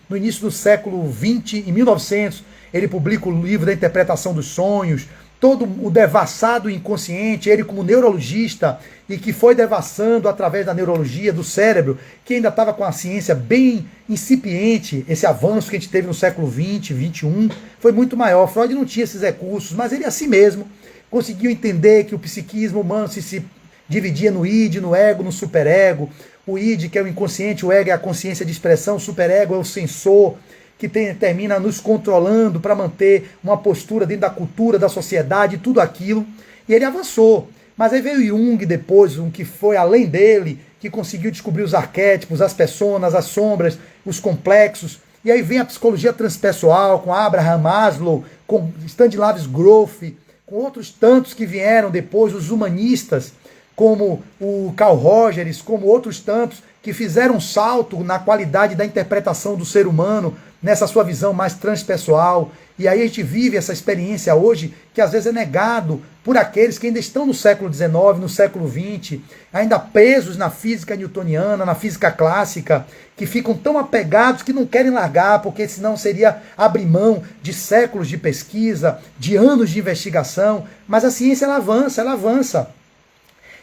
no início do século XX, em 1900, ele publica o livro da interpretação dos sonhos, todo o devassado inconsciente, ele como neurologista, e que foi devassando através da neurologia do cérebro, que ainda estava com a ciência bem incipiente. Esse avanço que a gente teve no século XX, XXI, foi muito maior. Freud não tinha esses recursos, mas ele assim mesmo conseguiu entender que o psiquismo humano se dividia no id, no ego, no superego. O id, que é o inconsciente, o ego é a consciência de expressão, o superego é o sensor, que termina nos controlando para manter uma postura dentro da cultura, da sociedade, tudo aquilo. E ele avançou. Mas aí veio Jung depois, um que foi além dele, que conseguiu descobrir os arquétipos, as personas, as sombras, os complexos. E aí vem a psicologia transpessoal, com Abraham Maslow, com Stanislav Grof, com outros tantos que vieram depois, os humanistas, como o Carl Rogers, como outros tantos, que fizeram um salto na qualidade da interpretação do ser humano, nessa sua visão mais transpessoal. E aí a gente vive essa experiência hoje, que às vezes é negado por aqueles que ainda estão no século XIX, no século XX, ainda presos na física newtoniana, na física clássica, que ficam tão apegados que não querem largar, porque senão seria abrir mão de séculos de pesquisa, de anos de investigação. Mas a ciência, ela avança, ela avança.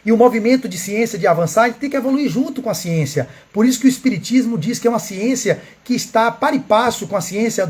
E o movimento de ciência de avançar, a gente tem que evoluir junto com a ciência. Por isso que o Espiritismo diz que é uma ciência que está par e passo com a ciência,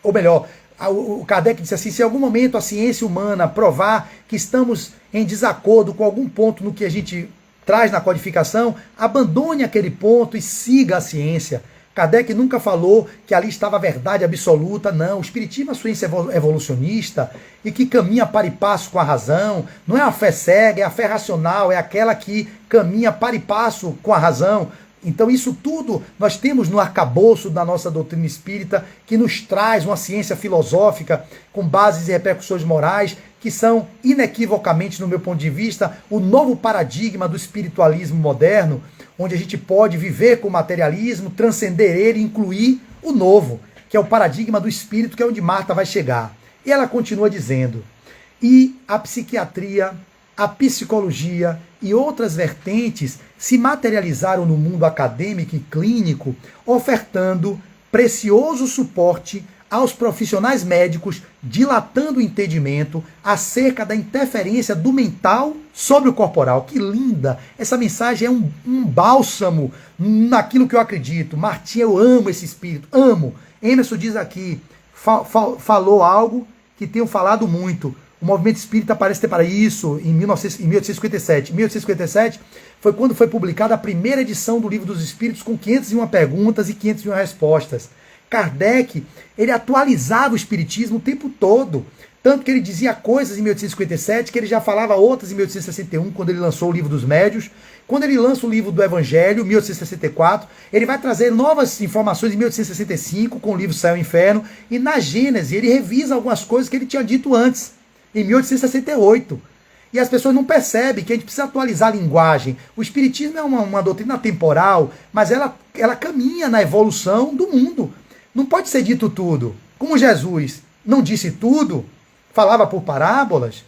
ou melhor, o Kardec disse assim, se em algum momento a ciência humana provar que estamos em desacordo com algum ponto no que a gente traz na codificação, abandone aquele ponto e siga a ciência. Kardec nunca falou que ali estava a verdade absoluta, não. O Espiritismo é uma ciência evolucionista e que caminha para e passo com a razão. Não é a fé cega, é a fé racional, é aquela que caminha para e passo com a razão. Então isso tudo nós temos no arcabouço da nossa doutrina espírita, que nos traz uma ciência filosófica com bases e repercussões morais, que são inequivocamente, no meu ponto de vista, o novo paradigma do espiritualismo moderno, onde a gente pode viver com o materialismo, transcender ele e incluir o novo, que é o paradigma do espírito, que é onde Marta vai chegar. E ela continua dizendo, e a psiquiatria, a psicologia e outras vertentes se materializaram no mundo acadêmico e clínico, ofertando precioso suporte aos profissionais médicos, dilatando o entendimento acerca da interferência do mental sobre o corporal. Que linda! Essa mensagem é um bálsamo naquilo que eu acredito. Martinha, eu amo esse espírito, amo. Emerson diz aqui, falou algo que tenho falado muito. O movimento espírita parece ter para isso em 1857. 1857 foi quando foi publicada a primeira edição do Livro dos Espíritos, com 501 perguntas e 501 respostas. Kardec, ele atualizava o espiritismo o tempo todo. Tanto que ele dizia coisas em 1857, que ele já falava outras em 1861, quando ele lançou o Livro dos Médios. Quando ele lança o livro do Evangelho, 1864, ele vai trazer novas informações em 1865, com o livro Céu e Inferno. E na Gênese, ele revisa algumas coisas que ele tinha dito antes, em 1868. E as pessoas não percebem que a gente precisa atualizar a linguagem. O Espiritismo é uma doutrina temporal, mas ela caminha na evolução do mundo. Não pode ser dito tudo. Como Jesus não disse tudo, falava por parábolas,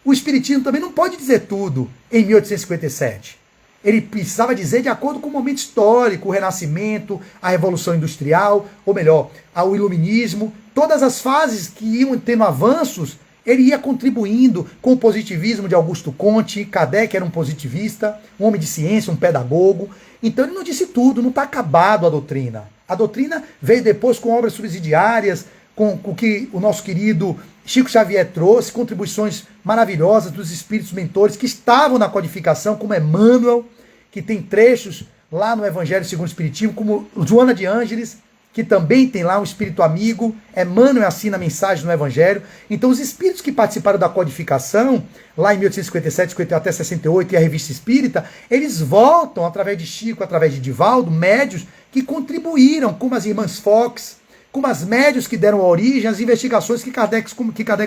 o Espiritismo também não pode dizer tudo em 1857. Ele precisava dizer de acordo com o momento histórico, o Renascimento, a Revolução Industrial, ou melhor, o Iluminismo, todas as fases que iam tendo avanços, ele ia contribuindo com o positivismo de Augusto Comte. Kardec era um positivista, um homem de ciência, um pedagogo. Então ele não disse tudo, não está acabado a doutrina. A doutrina veio depois com obras subsidiárias, com o que o nosso querido Chico Xavier trouxe, contribuições maravilhosas dos espíritos mentores que estavam na codificação, como Emmanuel, que tem trechos lá no Evangelho segundo o Espiritismo, como Joana de Ângeles, que também tem lá um espírito amigo. Emmanuel assina a mensagem no Evangelho. Então os espíritos que participaram da codificação, lá em 1857, 58 até 68, e a Revista Espírita, eles voltam, através de Chico, através de Divaldo, médios que contribuíram, como as irmãs Fox, como as médios que deram origem às investigações que Kardec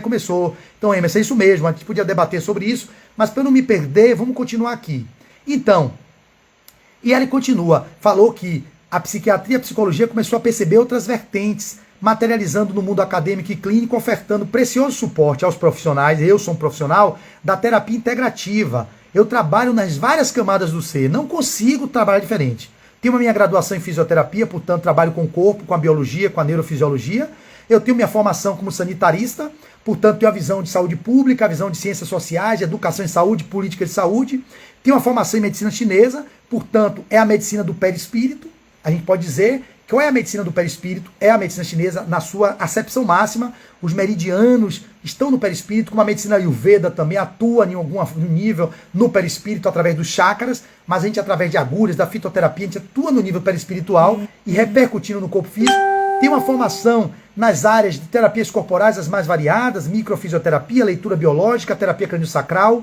começou. Então, Emerson, é isso mesmo, a gente podia debater sobre isso, mas para eu não me perder, vamos continuar aqui. Então, e ele continua, falou que a psiquiatria e a psicologia começou a perceber outras vertentes, materializando no mundo acadêmico e clínico, ofertando precioso suporte aos profissionais. Eu sou um profissional da terapia integrativa. Eu trabalho nas várias camadas do ser, não consigo trabalhar diferente. Tenho uma minha graduação em fisioterapia, portanto trabalho com o corpo, com a biologia, com a neurofisiologia. Eu tenho minha formação como sanitarista, portanto tenho a visão de saúde pública, a visão de ciências sociais, de educação em saúde, política de saúde. Tenho uma formação em medicina chinesa, portanto é a medicina do perispírito. A gente pode dizer que qual é a medicina do perispírito? É a medicina chinesa na sua acepção máxima. Os meridianos estão no perispírito, como a medicina Ayurveda também atua em algum nível no perispírito através dos chakras, mas a gente, através de agulhas, da fitoterapia, a gente atua no nível perispiritual e repercutindo no corpo físico. Tem uma formação nas áreas de terapias corporais as mais variadas, microfisioterapia, leitura biológica, terapia crânio-sacral,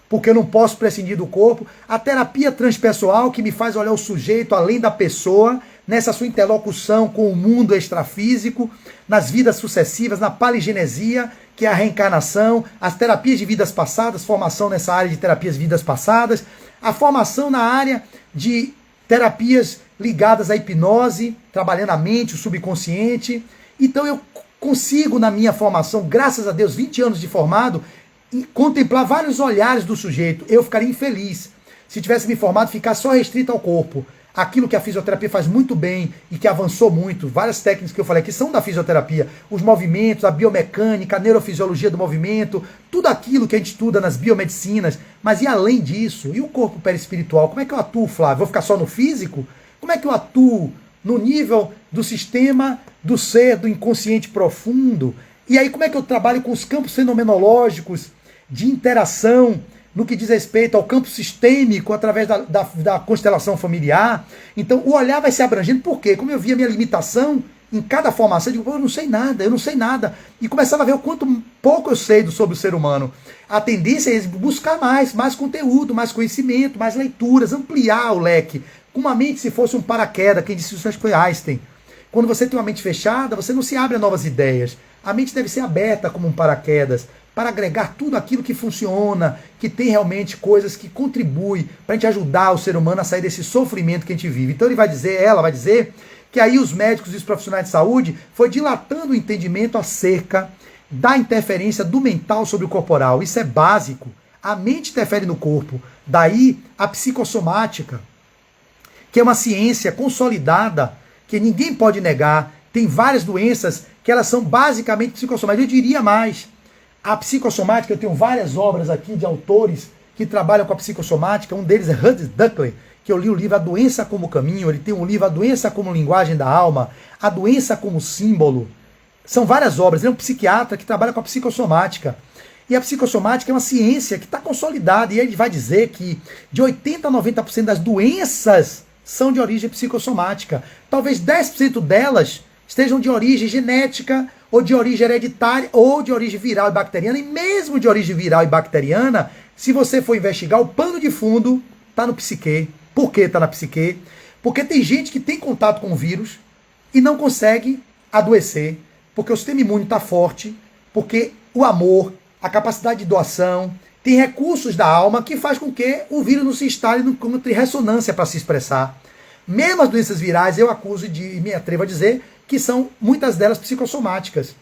porque eu não posso prescindir do corpo. A terapia transpessoal, que me faz olhar o sujeito além da pessoa, nessa sua interlocução com o mundo extrafísico, nas vidas sucessivas, na paligenesia, que é a reencarnação, as terapias de vidas passadas, formação nessa área de terapias de vidas passadas, a formação na área de terapias ligadas à hipnose, trabalhando a mente, o subconsciente. Então eu consigo, na minha formação, graças a Deus, 20 anos de formado, contemplar vários olhares do sujeito. Eu ficaria infeliz se tivesse me formado, ficar só restrito ao corpo. Aquilo que a fisioterapia faz muito bem e que avançou muito, várias técnicas que eu falei aqui são da fisioterapia, os movimentos, a biomecânica, a neurofisiologia do movimento, tudo aquilo que a gente estuda nas biomedicinas. Mas e além disso, e o corpo perispiritual? Como é que eu atuo, Flávio? Vou ficar só no físico? Como é que eu atuo no nível do sistema do ser, do inconsciente profundo? E aí como é que eu trabalho com os campos fenomenológicos de interação no que diz respeito ao campo sistêmico através da constelação familiar? Então o olhar vai se abrangendo, porque como eu via minha limitação em cada formação, eu digo, eu não sei nada. E começava a ver o quanto pouco eu sei sobre o ser humano. A tendência é buscar mais conteúdo, mais conhecimento, mais leituras, ampliar o leque. Com uma mente, se fosse um paraquedas, quem disse isso acho que foi Einstein. Quando você tem uma mente fechada, você não se abre a novas ideias. A mente deve ser aberta como um paraquedas, para agregar tudo aquilo que funciona, que tem realmente coisas que contribuem para a gente ajudar o ser humano a sair desse sofrimento que a gente vive. Então ela vai dizer que aí os médicos e os profissionais de saúde foi dilatando o entendimento acerca da interferência do mental sobre o corporal. Isso é básico. A mente interfere no corpo. Daí a psicossomática, que é uma ciência consolidada, que ninguém pode negar. Tem várias doenças que elas são basicamente psicossomáticas. Eu diria mais. A psicossomática, eu tenho várias obras aqui de autores que trabalham com a psicossomática. Um deles é Hans Duckley, que eu li o livro A Doença como Caminho. Ele tem um livro A Doença como Linguagem da Alma, A Doença como Símbolo. São várias obras. Ele é um psiquiatra que trabalha com a psicossomática. E a psicossomática é uma ciência que está consolidada. E ele vai dizer que de 80% a 90% das doenças são de origem psicossomática. Talvez 10% delas estejam de origem genética, ou de origem hereditária, ou de origem viral e bacteriana. E mesmo de origem viral e bacteriana, se você for investigar, o pano de fundo está no psique. Por que está na psique? Porque tem gente que tem contato com o vírus e não consegue adoecer, porque o sistema imune está forte, porque o amor, a capacidade de doação, tem recursos da alma que faz com que o vírus não se instale no campo de ressonância para se expressar. Mesmo as doenças virais, eu acuso e me atrevo a dizer que são muitas delas psicossomáticas.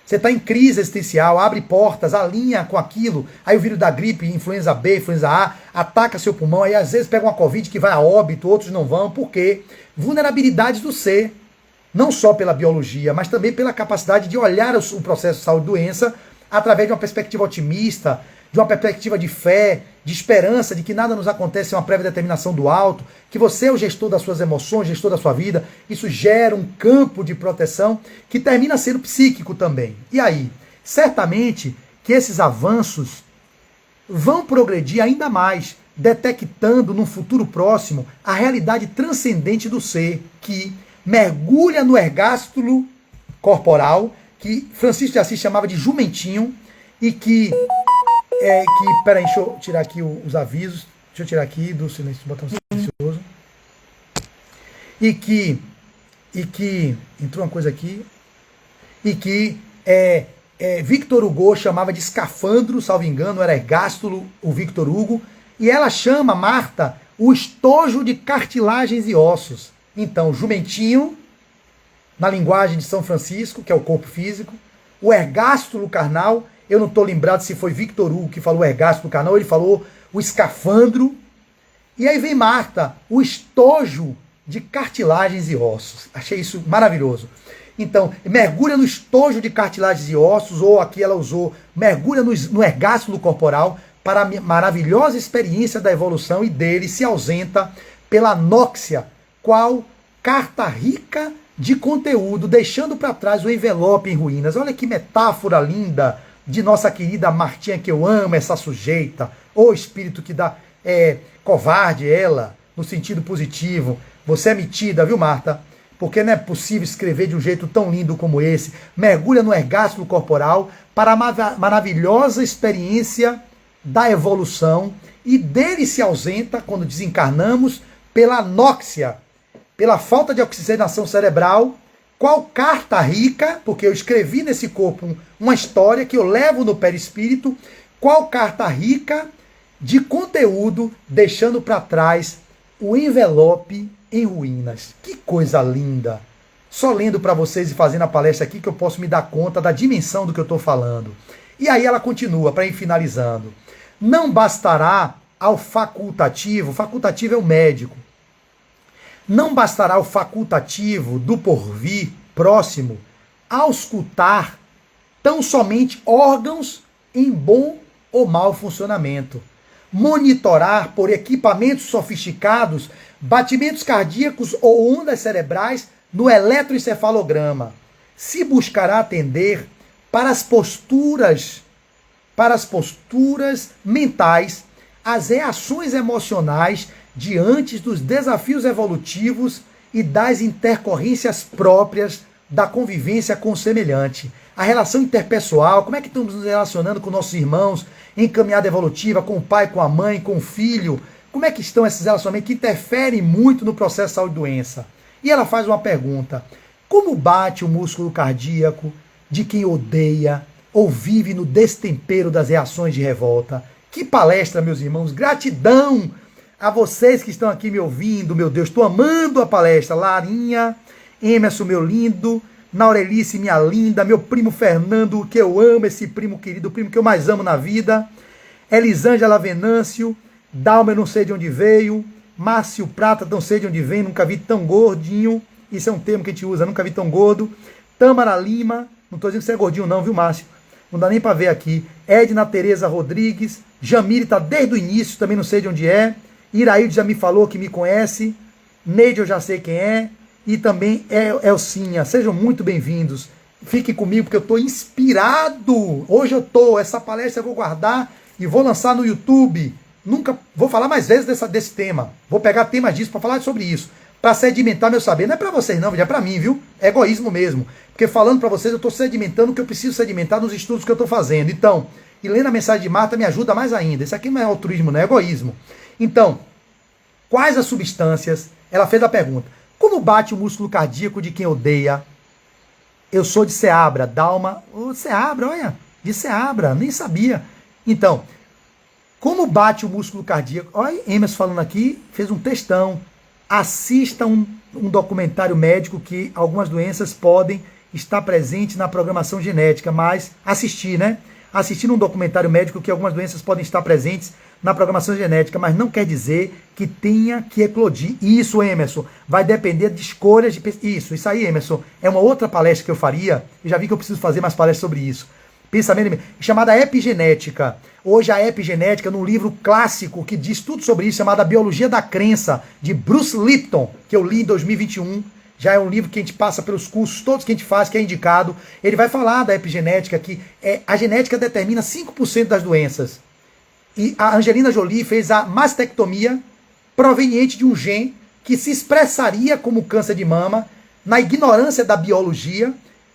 Você está em crise existencial, abre portas, alinha com aquilo, aí o vírus da gripe, influenza B, influenza A, ataca seu pulmão, aí às vezes pega uma Covid que vai a óbito, outros não vão, por quê? Vulnerabilidades do ser, não só pela biologia, mas também pela capacidade de olhar o processo de saúde e doença através de uma perspectiva otimista, de uma perspectiva de fé, de esperança, de que nada nos acontece, é uma prévia determinação do alto, que você é o gestor das suas emoções, gestor da sua vida, isso gera um campo de proteção que termina sendo psíquico também. E aí, certamente que esses avanços vão progredir ainda mais, detectando num futuro próximo a realidade transcendente do ser, que mergulha no ergástulo corporal, que Francisco de Assis chamava de jumentinho, e que peraí, deixa eu tirar aqui os avisos, deixa eu tirar aqui do silêncio, botão silencioso, e que, entrou uma coisa aqui, e que Victor Hugo chamava de escafandro, salvo engano, era ergástulo, o Victor Hugo, e ela chama, Marta, o estojo de cartilagens e ossos. Então, jumentinho, na linguagem de São Francisco, que é o corpo físico, o ergástulo carnal, eu não estou lembrado se foi Victor Hugo que falou ergástulo carnal, ele falou o escafandro, e aí vem Marta, o estojo de cartilagens e ossos. Achei isso maravilhoso. Então, mergulha no estojo de cartilagens e ossos, ou aqui ela usou, mergulha no ergástulo corporal, para a maravilhosa experiência da evolução, e dele se ausenta pela anóxia, qual carta rica de conteúdo, deixando para trás o envelope em ruínas. Olha que metáfora linda de nossa querida Martinha, que eu amo, essa sujeita, o espírito que dá covarde ela, no sentido positivo. Você é metida, viu, Marta? Porque não é possível escrever de um jeito tão lindo como esse. Mergulha no ergástulo corporal para a maravilhosa experiência da evolução, e dele se ausenta, quando desencarnamos, pela anóxia, pela falta de oxigenação cerebral. Qual carta rica, porque eu escrevi nesse corpo uma história que eu levo no perispírito, qual carta rica de conteúdo, deixando para trás o envelope em ruínas. Que coisa linda! Só lendo para vocês e fazendo a palestra aqui que eu posso me dar conta da dimensão do que eu estou falando. E aí ela continua, para ir finalizando. Não bastará ao facultativo é o médico, não bastará o facultativo do porvir próximo auscultar tão somente órgãos em bom ou mau funcionamento, monitorar por equipamentos sofisticados batimentos cardíacos ou ondas cerebrais no eletroencefalograma. Se buscará atender para as posturas mentais, as reações emocionais diante dos desafios evolutivos e das intercorrências próprias da convivência com o semelhante. A relação interpessoal, como é que estamos nos relacionando com nossos irmãos em caminhada evolutiva, com o pai, com a mãe, com o filho? Como é que estão esses relacionamentos que interferem muito no processo de saúde e doença? E ela faz uma pergunta: como bate o músculo cardíaco de quem odeia ou vive no destempero das reações de revolta? Que palestra, meus irmãos! Gratidão a vocês que estão aqui me ouvindo, meu Deus, estou amando a palestra. Larinha, Emerson, meu lindo, Naurelice, minha linda, meu primo Fernando, que eu amo, esse primo querido, o primo que eu mais amo na vida, Elisângela Venâncio, Dalma, eu não sei de onde veio, Márcio Prata, não sei de onde vem, nunca vi tão gordinho, isso é um termo que a gente usa, nunca vi tão gordo, Tâmara Lima, não estou dizendo que você é gordinho não, viu, Márcio? Não dá nem para ver aqui. Edna Tereza Rodrigues, Jamile está desde o início, também não sei de onde é, Iraíde já me falou que me conhece, Neide eu já sei quem é, e também Elcinha. Sejam muito bem-vindos. Fiquem comigo porque eu estou inspirado. Hoje eu estou, essa palestra eu vou guardar e vou lançar no YouTube. Nunca vou falar mais vezes desse tema. Vou pegar temas disso para falar sobre isso, para sedimentar meu saber. Não é para vocês não, é para mim, viu? É egoísmo mesmo. Porque falando para vocês, eu estou sedimentando o que eu preciso sedimentar nos estudos que eu estou fazendo. Então, e lendo a mensagem de Marta me ajuda mais ainda. Isso aqui não é altruísmo, não é egoísmo. Então, quais as substâncias? Ela fez a pergunta. Como bate o músculo cardíaco de quem odeia? Eu sou de Seabra, Dalma. Seabra, olha, de Seabra, nem sabia. Então, Como bate o músculo cardíaco? Olha, Emerson falando aqui, fez um textão. Assista um documentário médico que algumas doenças podem estar presentes na programação genética, mas assistir, né? Assistir um documentário médico que algumas doenças podem estar presentes na programação genética, mas não quer dizer que tenha que eclodir. Isso, Emerson, vai depender de escolhas de... Isso aí, Emerson, é uma outra palestra que eu faria, e já vi que eu preciso fazer mais palestras sobre isso. Pensamento chamada epigenética. Hoje a epigenética, num livro clássico que diz tudo sobre isso, chamado A Biologia da Crença, de Bruce Lipton, que eu li em 2021. Já é um livro que a gente passa pelos cursos, todos que a gente faz, que é indicado. Ele vai falar da epigenética, que a genética determina 5% das doenças. E a Angelina Jolie fez a mastectomia proveniente de um gene que se expressaria como câncer de mama, na ignorância da biologia,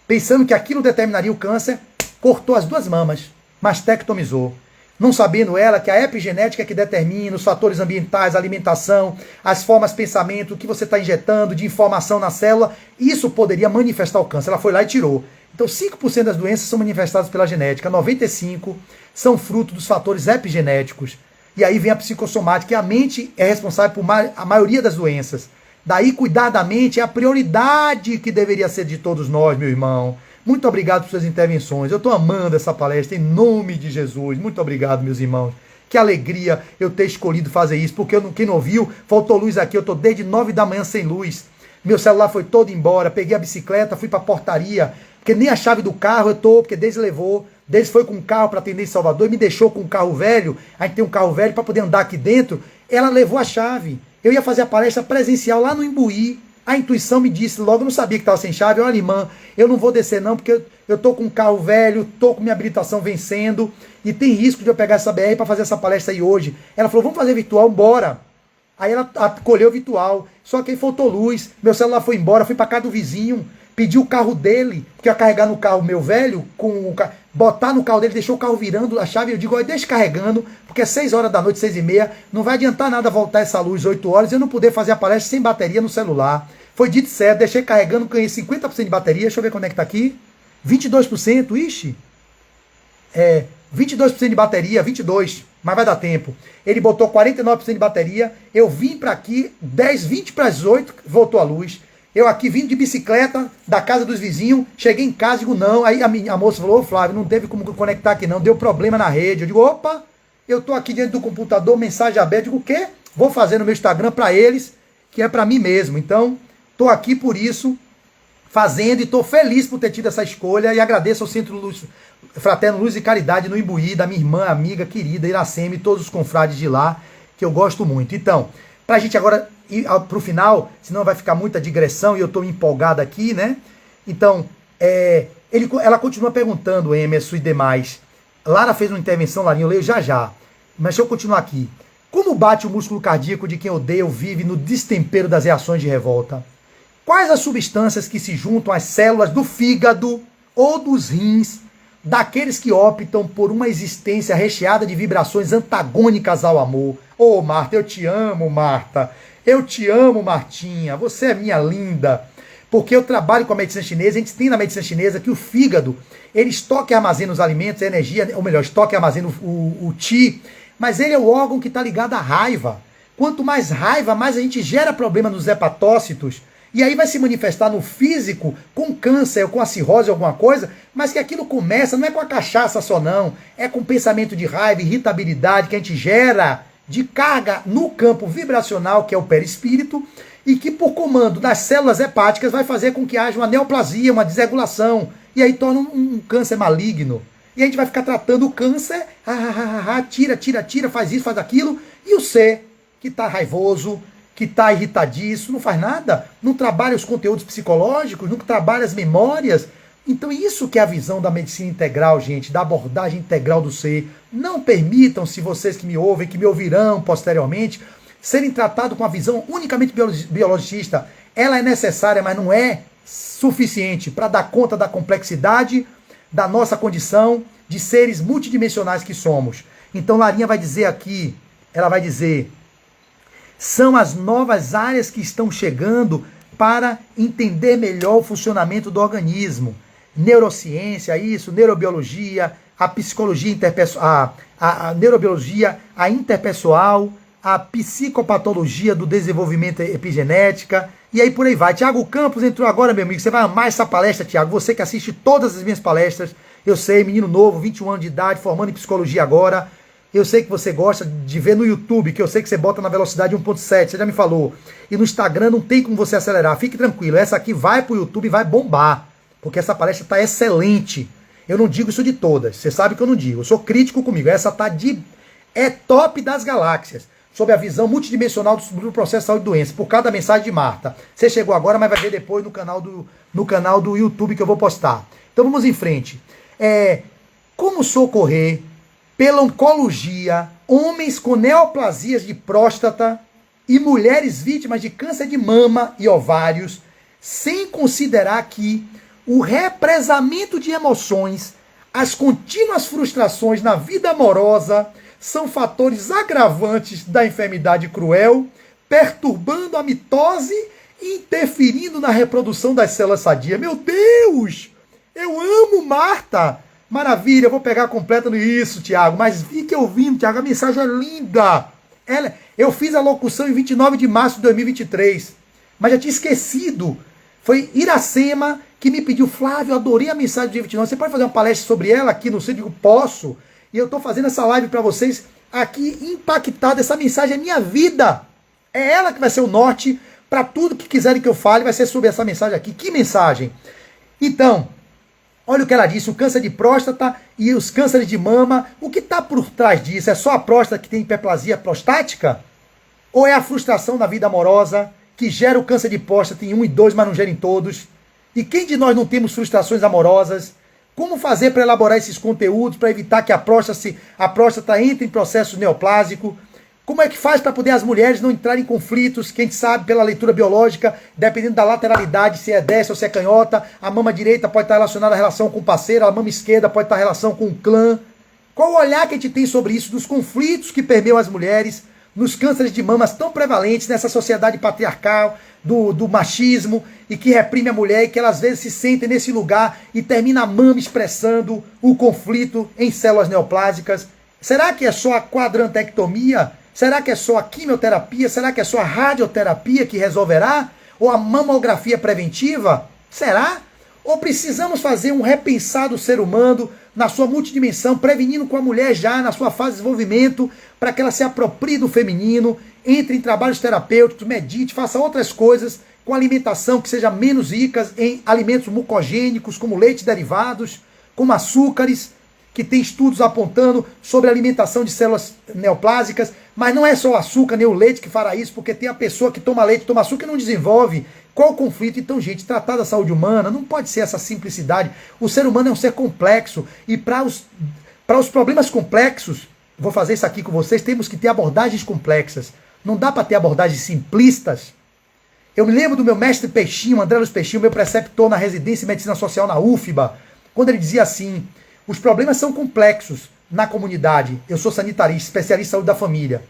pensando que aquilo determinaria o câncer, cortou as 2 mamas, mastectomizou. Não sabendo ela que a epigenética é que determina os fatores ambientais, a alimentação, as formas de pensamento, o que você está injetando de informação na célula, isso poderia manifestar o câncer. Ela foi lá e tirou. Então 5% das doenças são manifestadas pela genética, 95% são fruto dos fatores epigenéticos. E aí vem a psicossomática, que a mente é responsável por a maioria das doenças. Daí cuidar da mente é a prioridade que deveria ser de todos nós, meu irmão. Muito obrigado por suas intervenções. Eu estou amando essa palestra em nome de Jesus. Muito obrigado, meus irmãos. Que alegria eu ter escolhido fazer isso, porque quem não viu, faltou luz aqui. Eu estou desde 9 da manhã sem luz. Meu celular foi todo embora. Peguei a bicicleta, fui para a portaria, porque nem a chave do carro eu estou, porque Deise levou. Deise foi com um carro para atender em Salvador e me deixou com um carro velho. A gente tem um carro velho para poder andar aqui dentro. Ela levou a chave. Eu ia fazer a palestra presencial lá no Imbuí. A intuição me disse logo, eu não sabia que estava sem chave. Olha, irmã, eu não vou descer não, porque eu tô com um carro velho, tô com minha habilitação vencendo, e tem risco de eu pegar essa BR para fazer essa palestra aí hoje. Ela falou, vamos fazer virtual, bora. Aí ela acolheu virtual, só que aí faltou luz, meu celular foi embora, fui para casa do vizinho, pedi o carro dele, que eu ia carregar no carro meu velho, botar no carro dele, deixou o carro virando a chave, eu digo, olha, deixa carregando, porque é 6 horas da noite, 6h30, não vai adiantar nada voltar essa luz 8 horas, eu não poder fazer a palestra sem bateria no celular. Foi dito certo, deixei carregando, ganhei 50% de bateria, deixa eu ver quando é que tá aqui, 22%, ixi, 22% de bateria, 22%, mas vai dar tempo. Ele botou 49% de bateria, eu vim para aqui, 20 para as 8, voltou a luz. Eu aqui vim de bicicleta da casa dos vizinhos, cheguei em casa e digo não. Aí a moça falou, ô Flávio, não teve como conectar aqui não, deu problema na rede. Eu digo, opa, eu tô aqui dentro do computador, mensagem aberta. Eu digo, o quê? Vou fazer no meu Instagram para eles, que é para mim mesmo. Então, tô aqui por isso, fazendo, e tô feliz por ter tido essa escolha, e agradeço ao Centro Luz, Fraterno Luz e Caridade no Imbuí, da minha irmã, amiga, querida, Iracema, e todos os confrades de lá, que eu gosto muito. Então, pra gente agora ir pro final, senão vai ficar muita digressão, e eu tô empolgado aqui, né? Então, ela continua perguntando, Emerson e demais. Lara fez uma intervenção, Larinha, eu leio já, mas deixa eu continuar aqui. Como bate o músculo cardíaco de quem odeia ou vive no destempero das reações de revolta? Quais as substâncias que se juntam às células do fígado ou dos rins daqueles que optam por uma existência recheada de vibrações antagônicas ao amor? Ô, Marta, eu te amo, Marta. Eu te amo, Martinha. Você é minha linda. Porque eu trabalho com a medicina chinesa, a gente tem na medicina chinesa que o fígado, ele estoca e armazena os alimentos, a energia, ou melhor, estoca e armazena o qi, mas ele é o órgão que está ligado à raiva. Quanto mais raiva, mais a gente gera problema nos hepatócitos, e aí vai se manifestar no físico com câncer, ou com a cirrose, alguma coisa, mas que aquilo começa, não é com a cachaça só não, é com pensamento de raiva, irritabilidade, que a gente gera de carga no campo vibracional, que é o perispírito, e que por comando das células hepáticas vai fazer com que haja uma neoplasia, uma desregulação, e aí torna um câncer maligno. E a gente vai ficar tratando o câncer, tira, faz isso, faz aquilo, e o ser que está raivoso, que está irritadíssimo, não faz nada, não trabalha os conteúdos psicológicos, não trabalha as memórias. Então isso que é a visão da medicina integral, gente, da abordagem integral do ser. Não permitam, se vocês que me ouvem, que me ouvirão posteriormente, serem tratados com a visão unicamente biologicista. Ela é necessária, mas não é suficiente para dar conta da complexidade da nossa condição de seres multidimensionais que somos. Então Larinha vai dizer aqui, ela vai dizer, são as novas áreas que estão chegando para entender melhor o funcionamento do organismo. Neurociência, isso, neurobiologia, a psicologia interpessoal, a neurobiologia, a interpessoal, a psicopatologia do desenvolvimento epigenética, e aí por aí vai. Tiago Campos entrou agora, meu amigo. Você vai amar essa palestra, Tiago. Você que assiste todas as minhas palestras, eu sei, menino novo, 21 anos de idade, formando em psicologia agora. Eu sei que você gosta de ver no YouTube, que eu sei que você bota na velocidade 1.7, você já me falou. E no Instagram não tem como você acelerar. Fique tranquilo, essa aqui vai pro YouTube e vai bombar, porque essa palestra está excelente. Eu não digo isso de todas, você sabe que eu não digo. Eu sou crítico comigo. Essa tá é top das galáxias, sobre a visão multidimensional do processo de saúde e doença, por causa da mensagem de Marta. Você chegou agora, mas vai ver depois no canal do YouTube que eu vou postar. Então vamos em frente. Como socorrer, pela oncologia, homens com neoplasias de próstata e mulheres vítimas de câncer de mama e ovários, sem considerar que o represamento de emoções, as contínuas frustrações na vida amorosa são fatores agravantes da enfermidade cruel, perturbando a mitose e interferindo na reprodução das células sadias. Meu Deus! Eu amo Marta! Maravilha, eu vou pegar completa nisso, Tiago. Mas fique ouvindo, Tiago, a mensagem é linda. Eu fiz a locução em 29 de março de 2023, mas já tinha esquecido. Foi Iracema que me pediu, Flávio, eu adorei a mensagem de 29. Você pode fazer uma palestra sobre ela aqui no Centro? Eu digo, posso. E eu estou fazendo essa live para vocês aqui impactado. Essa mensagem é minha vida. É ela que vai ser o norte para tudo que quiserem que eu fale. Vai ser sobre essa mensagem aqui. Que mensagem? Então, olha o que ela disse, o câncer de próstata e os cânceres de mama. O que está por trás disso? É só a próstata que tem hiperplasia prostática? Ou é a frustração da vida amorosa que gera o câncer de próstata em 1 e 2, mas não gera em todos? E quem de nós não temos frustrações amorosas? Como fazer para elaborar esses conteúdos, para evitar que a próstata entre em processo neoplásico? Como é que faz para poder as mulheres não entrarem em conflitos? Quem sabe pela leitura biológica, dependendo da lateralidade, se é destra ou se é canhota, a mama direita pode estar relacionada à relação com o parceiro, a mama esquerda pode estar em relação com o clã. Qual o olhar que a gente tem sobre isso, dos conflitos que permeiam as mulheres, nos cânceres de mamas tão prevalentes nessa sociedade patriarcal, do machismo, e que reprime a mulher, e que elas às vezes se sentem nesse lugar e termina a mama expressando o conflito em células neoplásicas? Será que é só a quadrantectomia? Será que é só a quimioterapia? Será que é só a radioterapia que resolverá? Ou a mamografia preventiva? Será? Ou precisamos fazer um repensar do ser humano na sua multidimensão, prevenindo com a mulher já na sua fase de desenvolvimento, para que ela se aproprie do feminino, entre em trabalhos terapêuticos, medite, faça outras coisas com alimentação que seja menos rica em alimentos mucogênicos, como leite e derivados, como açúcares, que tem estudos apontando sobre a alimentação de células neoplásicas, mas não é só o açúcar nem o leite que fará isso, porque tem a pessoa que toma leite, toma açúcar e não desenvolve. Qual o conflito? Então, gente, tratar da saúde humana não pode ser essa simplicidade. O ser humano é um ser complexo, e para os problemas complexos, vou fazer isso aqui com vocês, temos que ter abordagens complexas. Não dá para ter abordagens simplistas. Eu me lembro do meu mestre Peixinho, André Luiz Peixinho, meu preceptor na residência em Medicina Social na UFBA, quando ele dizia assim: os problemas são complexos na comunidade. Eu sou sanitarista, especialista em saúde da família.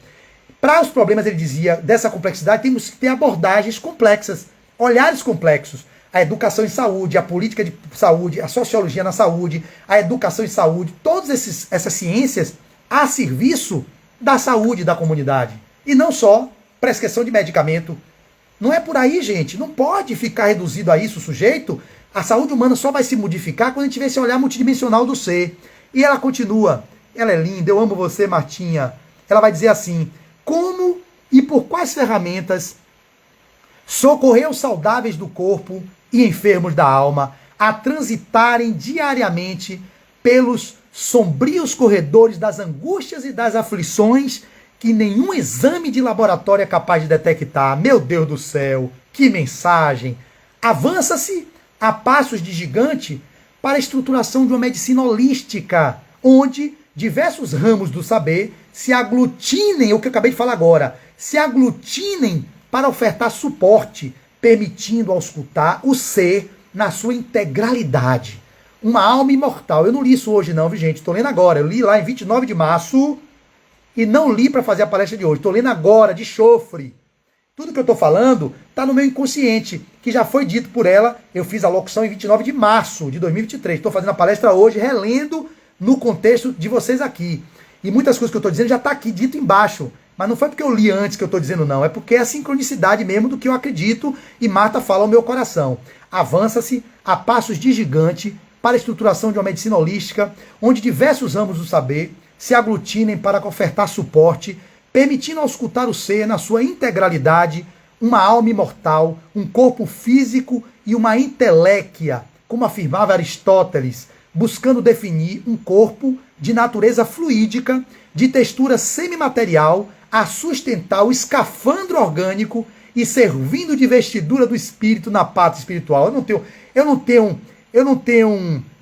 Para os problemas, ele dizia, dessa complexidade, temos que ter abordagens complexas, olhares complexos. A educação em saúde, a política de saúde, a sociologia na saúde, a educação em saúde, todas essas ciências a serviço da saúde da comunidade. E não só prescrição de medicamento. Não é por aí, gente. Não pode ficar reduzido a isso o sujeito. A saúde humana só vai se modificar quando a gente tiver esse olhar multidimensional do ser. E ela continua. Ela é linda. Eu amo você, Martinha. Ela vai dizer assim: como e por quais ferramentas socorrer os saudáveis do corpo e enfermos da alma a transitarem diariamente pelos sombrios corredores das angústias e das aflições que nenhum exame de laboratório é capaz de detectar. Meu Deus do céu, que mensagem! Avança-se a passos de gigante para a estruturação de uma medicina holística, onde diversos ramos do saber se aglutinem, o que eu acabei de falar agora, se aglutinem para ofertar suporte, permitindo auscultar o ser na sua integralidade. Uma alma imortal. Eu não li isso hoje não, viu, gente? Estou lendo agora. Eu li lá em 29 de março e não li para fazer a palestra de hoje. Estou lendo agora, de chofre. Tudo que eu estou falando está no meu inconsciente, que já foi dito por ela. Eu fiz a locução em 29 de março de 2023. Estou fazendo a palestra hoje, relendo no contexto de vocês aqui. E muitas coisas que eu estou dizendo já está aqui dito embaixo. Mas não foi porque eu li antes que eu estou dizendo não, é porque é a sincronicidade mesmo do que eu acredito e Marta fala ao meu coração. Avança-se a passos de gigante para a estruturação de uma medicina holística, onde diversos ramos do saber se aglutinem para ofertar suporte, permitindo auscultar o ser na sua integralidade, uma alma imortal, um corpo físico e uma inteléquia, como afirmava Aristóteles, buscando definir um corpo de natureza fluídica, de textura semimaterial, a sustentar o escafandro orgânico e servindo de vestidura do espírito na pátria espiritual. Eu não tenho,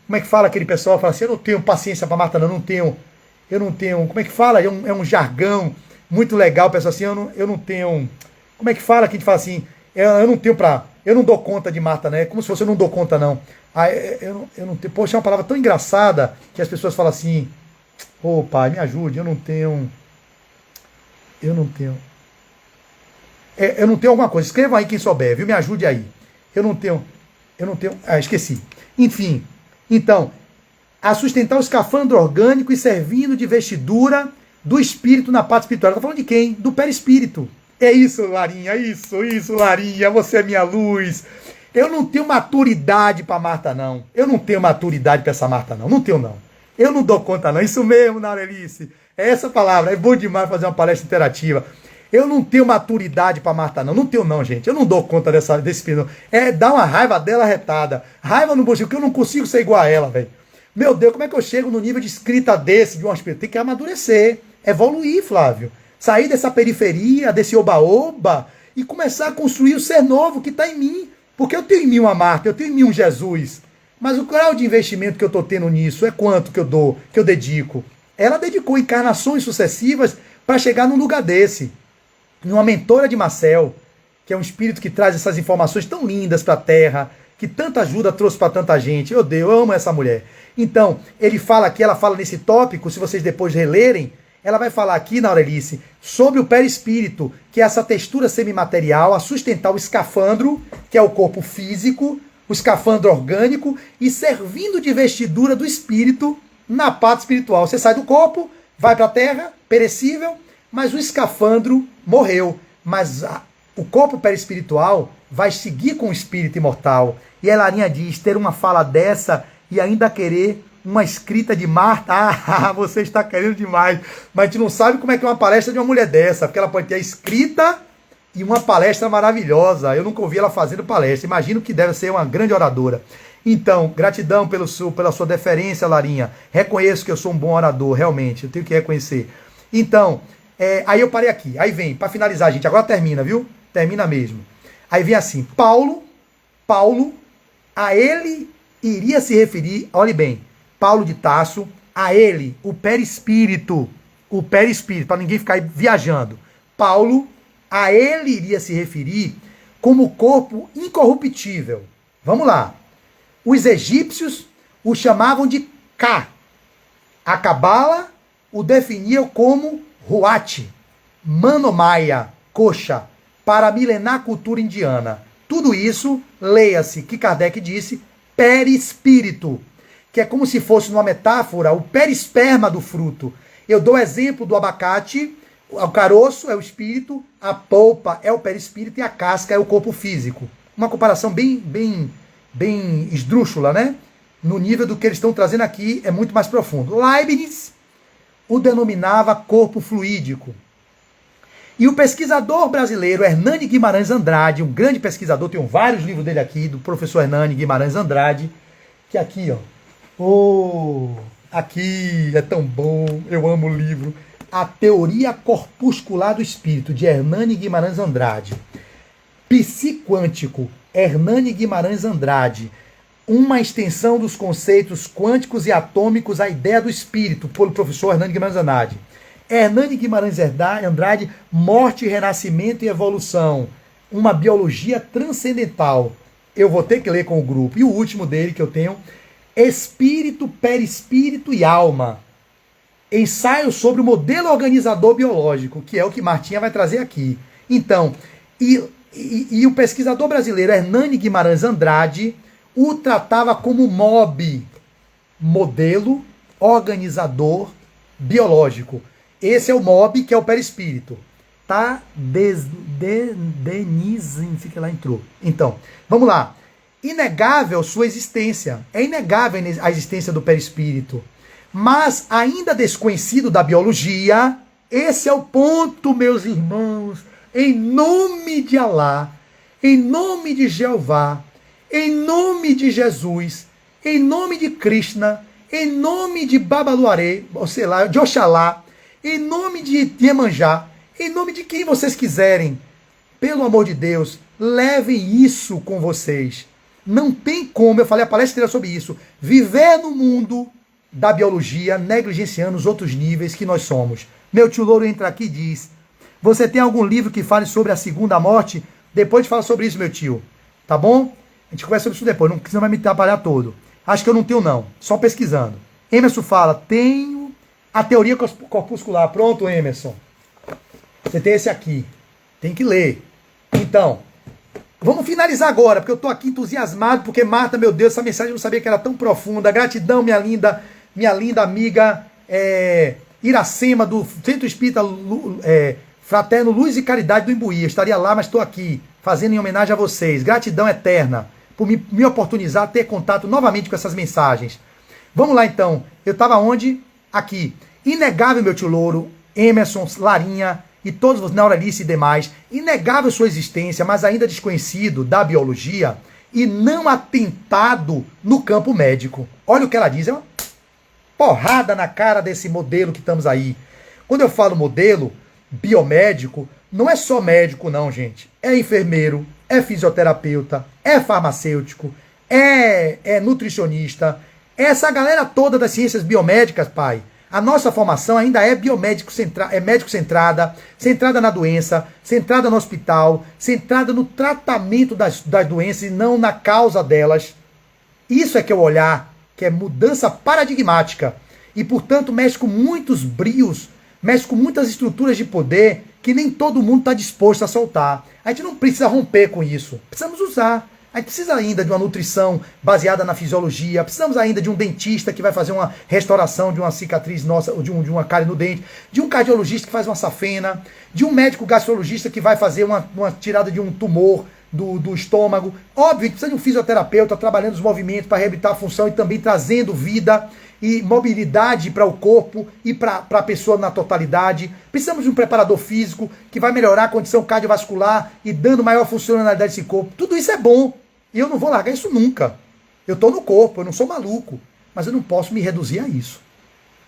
como é que fala aquele pessoal? Fala assim, eu não tenho paciência para Marta, não, eu não tenho, como é que fala? É um jargão muito legal, pessoal, assim, eu não tenho, como é que fala? Que a gente fala assim, eu não dou conta de Marta, né? É como se fosse eu não dou conta, não. Eu não tenho, poxa, é uma palavra tão engraçada que as pessoas falam assim, ô pai, me ajude, eu não tenho alguma coisa. Escrevam aí quem souber, viu? Me ajude aí. Eu não tenho, esqueci. Enfim, então, a sustentar o escafandro orgânico e servindo de vestidura do espírito na parte espiritual. Ela está falando de quem? Do perispírito. É isso, Larinha, isso, Larinha, você é minha luz. Eu não tenho maturidade para Marta, não. Eu não tenho maturidade para essa Marta, não. Não tenho, não. Eu não dou conta, não. Isso mesmo, Narelice. É essa palavra. É bom demais fazer uma palestra interativa. Eu não tenho maturidade para Marta, não. Não tenho, não, gente. Eu não dou conta desse filho. Dá uma raiva dela retada. Raiva no bolso, porque eu não consigo ser igual a ela, velho. Meu Deus, como é que eu chego no nível de escrita desse, de um espírito? Tem que amadurecer, evoluir, Flávio. Sair dessa periferia, desse oba-oba e começar a construir o ser novo que está em mim. Porque eu tenho em mim uma Marta, eu tenho em mim um Jesus. Mas o grau de investimento que eu estou tendo nisso é quanto que eu dou, que eu dedico. Ela dedicou encarnações sucessivas para chegar num lugar desse. Uma mentora de Marcel, que é um espírito que traz essas informações tão lindas para a Terra, que tanta ajuda trouxe para tanta gente. Eu amo essa mulher. Então, ele fala aqui, ela fala nesse tópico, se vocês depois relerem, ela vai falar aqui, na Aurelice, sobre o perispírito, que é essa textura semimaterial, a sustentar o escafandro, que é o corpo físico, o escafandro orgânico, e servindo de vestidura do espírito na parte espiritual. Você sai do corpo, vai para a terra, perecível, mas o escafandro morreu. Mas o corpo perispiritual vai seguir com o espírito imortal. E a Larinha diz, ter uma fala dessa e ainda querer uma escrita de Marta, você está querendo demais. Mas a gente não sabe como é que é uma palestra de uma mulher dessa, porque ela pode ter a escrita e uma palestra maravilhosa. Eu nunca ouvi ela fazendo palestra. Imagino que deve ser uma grande oradora. Então, gratidão pela sua deferência, Larinha. Reconheço que eu sou um bom orador, realmente. Eu tenho que reconhecer. Então, aí eu parei aqui. Aí vem, para finalizar, gente, agora termina, viu? Termina mesmo. Aí vem assim, Paulo, a ele iria se referir, olhe bem, Paulo de Tarso, a ele, o perispírito, para ninguém ficar viajando. Paulo, a ele iria se referir como corpo incorruptível. Vamos lá. Os egípcios o chamavam de Ka. A Cabala o definia como Ruat, Manomaya, Coxa, para a milenar cultura indiana. Tudo isso, leia-se, que Kardec disse, perispírito, que é como se fosse, numa metáfora, o perisperma do fruto. Eu dou exemplo do abacate, o caroço é o espírito, a polpa é o perispírito e a casca é o corpo físico. Uma comparação bem esdrúxula, né? No nível do que eles estão trazendo aqui, é muito mais profundo. Leibniz o denominava corpo fluídico. E o pesquisador brasileiro Hernani Guimarães Andrade, um grande pesquisador, tenho vários livros dele aqui, do professor Hernani Guimarães Andrade, que aqui, aqui é tão bom, eu amo o livro, A Teoria Corpuscular do Espírito, de Hernani Guimarães Andrade. Psiquântico, Hernani Guimarães Andrade, uma extensão dos conceitos quânticos e atômicos à ideia do espírito, pelo professor Hernani Guimarães Andrade. Hernani Guimarães Andrade, Morte, Renascimento e Evolução, uma biologia transcendental. Eu vou ter que ler com o grupo. E o último dele que eu tenho, Espírito, Perispírito e Alma. Ensaio sobre o modelo organizador biológico, que é o que Martinha vai trazer aqui. Então, e o pesquisador brasileiro Hernani Guimarães Andrade o tratava como MOB, modelo organizador biológico. Esse é o MOB, que é o perispírito. Tá? Denise, que lá entrou. Então, vamos lá. Inegável sua existência. É inegável a existência do perispírito. Mas ainda desconhecido da biologia, esse é o ponto, meus irmãos. Em nome de Alá, em nome de Jeová, em nome de Jesus, em nome de Krishna, em nome de Babaluaré, ou sei lá, de Oxalá, em nome de Iemanjá, em nome de quem vocês quiserem, pelo amor de Deus, levem isso com vocês. Não tem como, eu falei a palestra inteira sobre isso, viver no mundo da biologia, negligenciando os outros níveis que nós somos. Meu tio Louro entra aqui e diz, você tem algum livro que fale sobre a segunda morte? Depois de falar sobre isso, meu tio. Tá bom? A gente conversa sobre isso depois, não vai me atrapalhar todo. Acho que eu não tenho não, só pesquisando. Emerson fala, tenho a teoria corpuscular. Pronto, Emerson. Você tem esse aqui. Tem que ler. Então, vamos finalizar agora, porque eu estou aqui entusiasmado, porque Marta, meu Deus, essa mensagem eu não sabia que era tão profunda. Gratidão, minha linda amiga Iracema, do Centro Espírita Fraterno Luz e Caridade do Imbuí. Eu estaria lá, mas estou aqui, fazendo em homenagem a vocês. Gratidão eterna por me oportunizar ter contato novamente com essas mensagens. Vamos lá, então. Eu estava onde? Aqui. Inegável, meu tio Louro, Emerson, Larinha e todos os Neuralice e demais, inegável sua existência, mas ainda desconhecido da biologia e não atentado no campo médico. Olha o que ela diz, é uma porrada na cara desse modelo que estamos aí. Quando eu falo modelo biomédico, não é só médico não, gente. É enfermeiro, é fisioterapeuta, é farmacêutico, é nutricionista, essa galera toda das ciências biomédicas, pai. A nossa formação ainda é médico-centrada, centrada na doença, centrada no hospital, centrada no tratamento das doenças e não na causa delas. Isso é que é o olhar, que é mudança paradigmática. E, portanto, mexe com muitos brios, mexe com muitas estruturas de poder que nem todo mundo está disposto a soltar. A gente não precisa romper com isso. Precisamos usar. A gente precisa ainda de uma nutrição baseada na fisiologia, precisamos ainda de um dentista que vai fazer uma restauração de uma cicatriz nossa, ou de uma cárie no dente, de um cardiologista que faz uma safena, de um médico gastrologista que vai fazer uma tirada de um tumor do estômago. Óbvio, a gente precisa de um fisioterapeuta trabalhando os movimentos para reabilitar a função e também trazendo vida e mobilidade para o corpo e para a pessoa na totalidade. Precisamos de um preparador físico que vai melhorar a condição cardiovascular e dando maior funcionalidade desse corpo. Tudo isso é bom. E eu não vou largar isso nunca. Eu estou no corpo, eu não sou maluco. Mas eu não posso me reduzir a isso.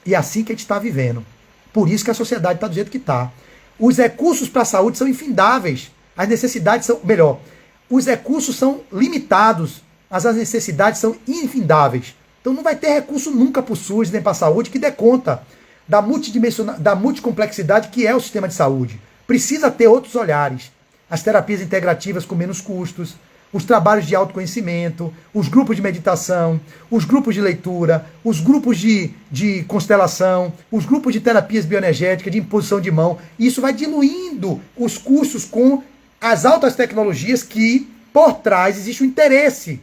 E é assim que a gente está vivendo. Por isso que a sociedade está do jeito que está. Os recursos para a saúde são infindáveis. As necessidades são... Melhor, os recursos são limitados, mas as necessidades são infindáveis. Então não vai ter recurso nunca para o SUS nem para a saúde que dê conta da multicomplexidade que é o sistema de saúde. Precisa ter outros olhares. As terapias integrativas com menos custos, os trabalhos de autoconhecimento, os grupos de meditação, os grupos de leitura, os grupos de constelação, os grupos de terapias bioenergéticas, de imposição de mão. Isso vai diluindo os custos com as altas tecnologias que, por trás, existe o interesse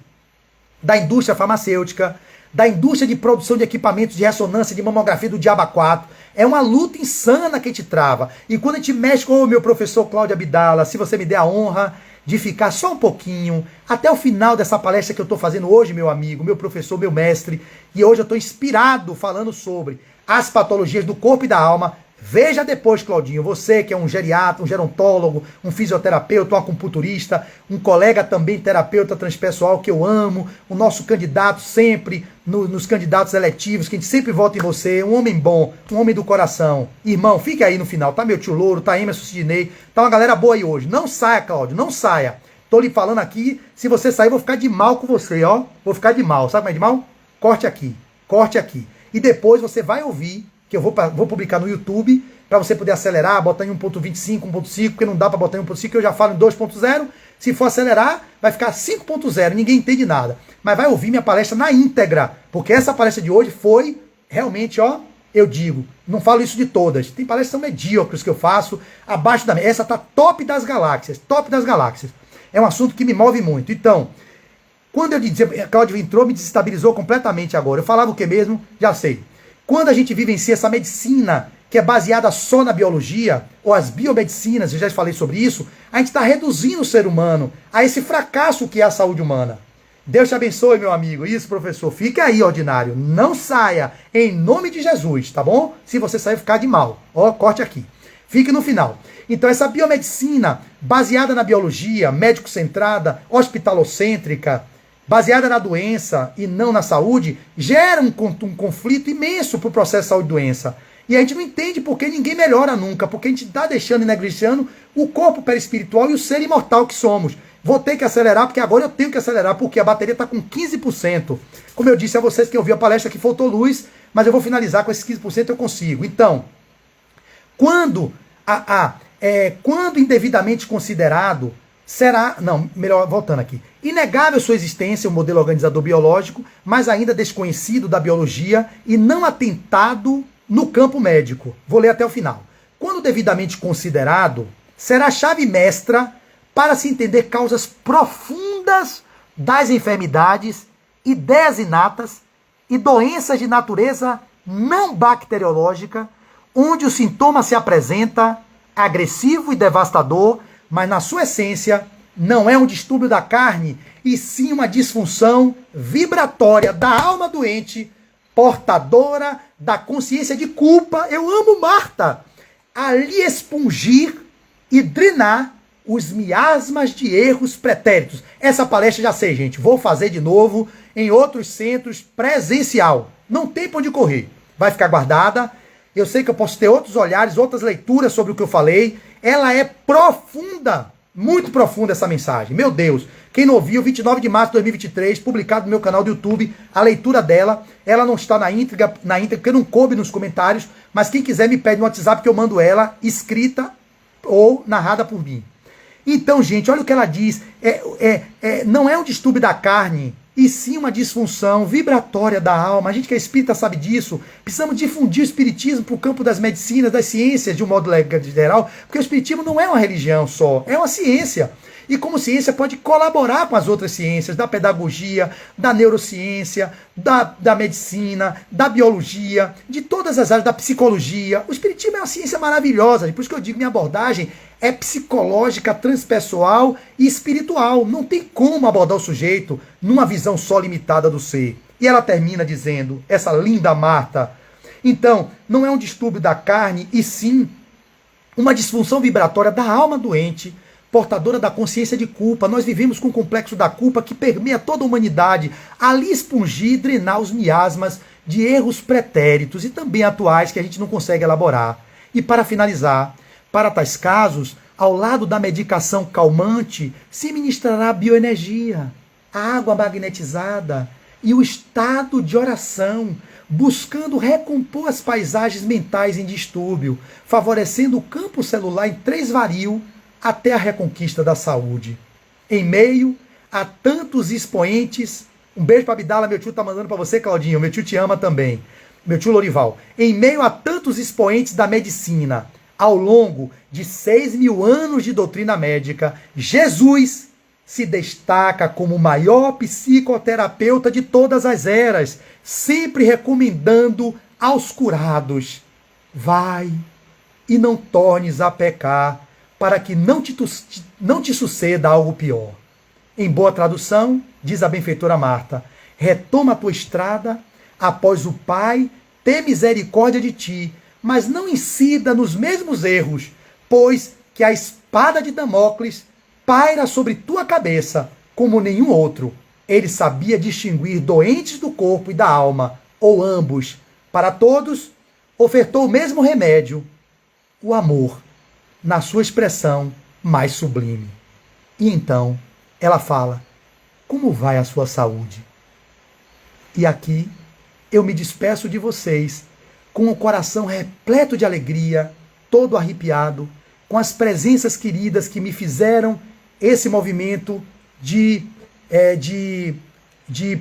da indústria farmacêutica, da indústria de produção de equipamentos de ressonância, de mamografia do Diaba 4. É uma luta insana que a gente trava. E quando a gente mexe com o meu professor Cláudio Abdala, se você me der a honra de ficar só um pouquinho, até o final dessa palestra que eu estou fazendo hoje, meu amigo, meu professor, meu mestre, e hoje eu estou inspirado falando sobre as patologias do corpo e da alma. Veja depois, Claudinho, você que é um geriatra, um gerontólogo, um fisioterapeuta, um acupunturista, um colega também terapeuta transpessoal que eu amo, o nosso candidato sempre, nos candidatos eletivos, que a gente sempre vota em você, um homem bom, um homem do coração. Irmão, fique aí no final, tá meu tio Louro, tá Emerson Sidney, tá uma galera boa aí hoje. Não saia, Cláudio, não saia. Tô lhe falando aqui, se você sair, eu vou ficar de mal com você, ó. Vou ficar de mal, sabe como é de mal? Corte aqui, corte aqui. E depois você vai ouvir, que eu vou publicar no YouTube, para você poder acelerar, botar em 1.25, 1.5, porque não dá para botar em 1.5, que eu já falo em 2.0. Se for acelerar, vai ficar 5.0, ninguém entende nada. Mas vai ouvir minha palestra na íntegra, porque essa palestra de hoje foi realmente, ó, eu digo, não falo isso de todas. Tem palestras que são medíocres que eu faço, abaixo da... Essa tá top das galáxias, top das galáxias. É um assunto que me move muito. Então, quando eu dizia, Cláudio entrou, me desestabilizou completamente agora. Eu falava o que mesmo? Já sei. Quando a gente vivencia essa medicina que é baseada só na biologia, ou as biomedicinas, eu já falei sobre isso, a gente está reduzindo o ser humano a esse fracasso que é a saúde humana. Deus te abençoe, meu amigo. Isso, professor. Fique aí, ordinário. Não saia, em nome de Jesus, tá bom? Se você sair, ficar de mal. Ó, corte aqui. Fique no final. Então, essa biomedicina, baseada na biologia, médico-centrada, hospitalocêntrica, baseada na doença e não na saúde, gera um conflito imenso para o processo de saúde e doença. E a gente não entende porque ninguém melhora nunca, porque a gente está deixando e negligenciando o corpo perispiritual e o ser imortal que somos. Vou ter que acelerar, porque agora eu tenho que acelerar, porque a bateria está com 15%. Como eu disse a vocês que eu vi a palestra que faltou luz, mas eu vou finalizar com esses 15%, eu consigo. Então, quando indevidamente considerado, será... Não, melhor, voltando aqui. Inegável sua existência, o modelo organizador biológico, mas ainda desconhecido da biologia e não atentado no campo médico. Vou ler até o final. Quando devidamente considerado, será a chave mestra para se entender causas profundas das enfermidades, ideias inatas e doenças de natureza não bacteriológica, onde o sintoma se apresenta agressivo e devastador, mas na sua essência não é um distúrbio da carne, e sim uma disfunção vibratória da alma doente, portadora da consciência de culpa. Eu amo Marta. Ali expungir e drenar os miasmas de erros pretéritos. Essa palestra já sei, gente. Vou fazer de novo em outros centros presencial. Não tem pra onde correr. Vai ficar guardada. Eu sei que eu posso ter outros olhares, outras leituras sobre o que eu falei. Ela é profunda. Muito profunda essa mensagem. Meu Deus. Quem não ouviu, 29 de março de 2023, publicado no meu canal do YouTube, a leitura dela. Ela não está na íntegra, porque não coube nos comentários. Mas quem quiser me pede no WhatsApp que eu mando ela escrita ou narrada por mim. Então, gente, olha o que ela diz. Não é um distúrbio da carne, e sim uma disfunção vibratória da alma. A gente que é espírita sabe disso. Precisamos difundir o espiritismo para o campo das medicinas, das ciências, de um modo geral, porque o espiritismo não é uma religião só, é uma ciência. E como ciência pode colaborar com as outras ciências, da pedagogia, da neurociência, da medicina, da biologia, de todas as áreas, da psicologia. O espiritismo é uma ciência maravilhosa, por isso que eu digo, minha abordagem é psicológica, transpessoal e espiritual. Não tem como abordar o sujeito numa visão só limitada do ser. E ela termina dizendo, essa linda Marta, então, não é um distúrbio da carne, e sim uma disfunção vibratória da alma doente, portadora da consciência de culpa. Nós vivemos com o complexo da culpa que permeia toda a humanidade. Ali expungir e drenar os miasmas de erros pretéritos e também atuais que a gente não consegue elaborar. E para finalizar, para tais casos, ao lado da medicação calmante, se ministrará a bioenergia, a água magnetizada e o estado de oração, buscando recompor as paisagens mentais em distúrbio, favorecendo o campo celular em 3 varil, até a reconquista da saúde. Em meio a tantos expoentes, um beijo para Abdala, meu tio tá mandando para você, Claudinho, meu tio te ama também, meu tio Lorival. Em meio a tantos expoentes da medicina, ao longo de 6.000 anos de doutrina médica, Jesus se destaca como o maior psicoterapeuta de todas as eras, sempre recomendando aos curados: vai e não tornes a pecar, para que não te suceda algo pior. Em boa tradução, diz a benfeitora Marta, retoma a tua estrada, após o Pai ter misericórdia de ti, mas não incida nos mesmos erros, pois que a espada de Damócles paira sobre tua cabeça como nenhum outro. Ele sabia distinguir doentes do corpo e da alma, ou ambos. Para todos, ofertou o mesmo remédio, o amor, na sua expressão mais sublime. E então, ela fala, como vai a sua saúde? E aqui, eu me despeço de vocês, com o coração repleto de alegria, todo arrepiado, com as presenças queridas que me fizeram esse movimento de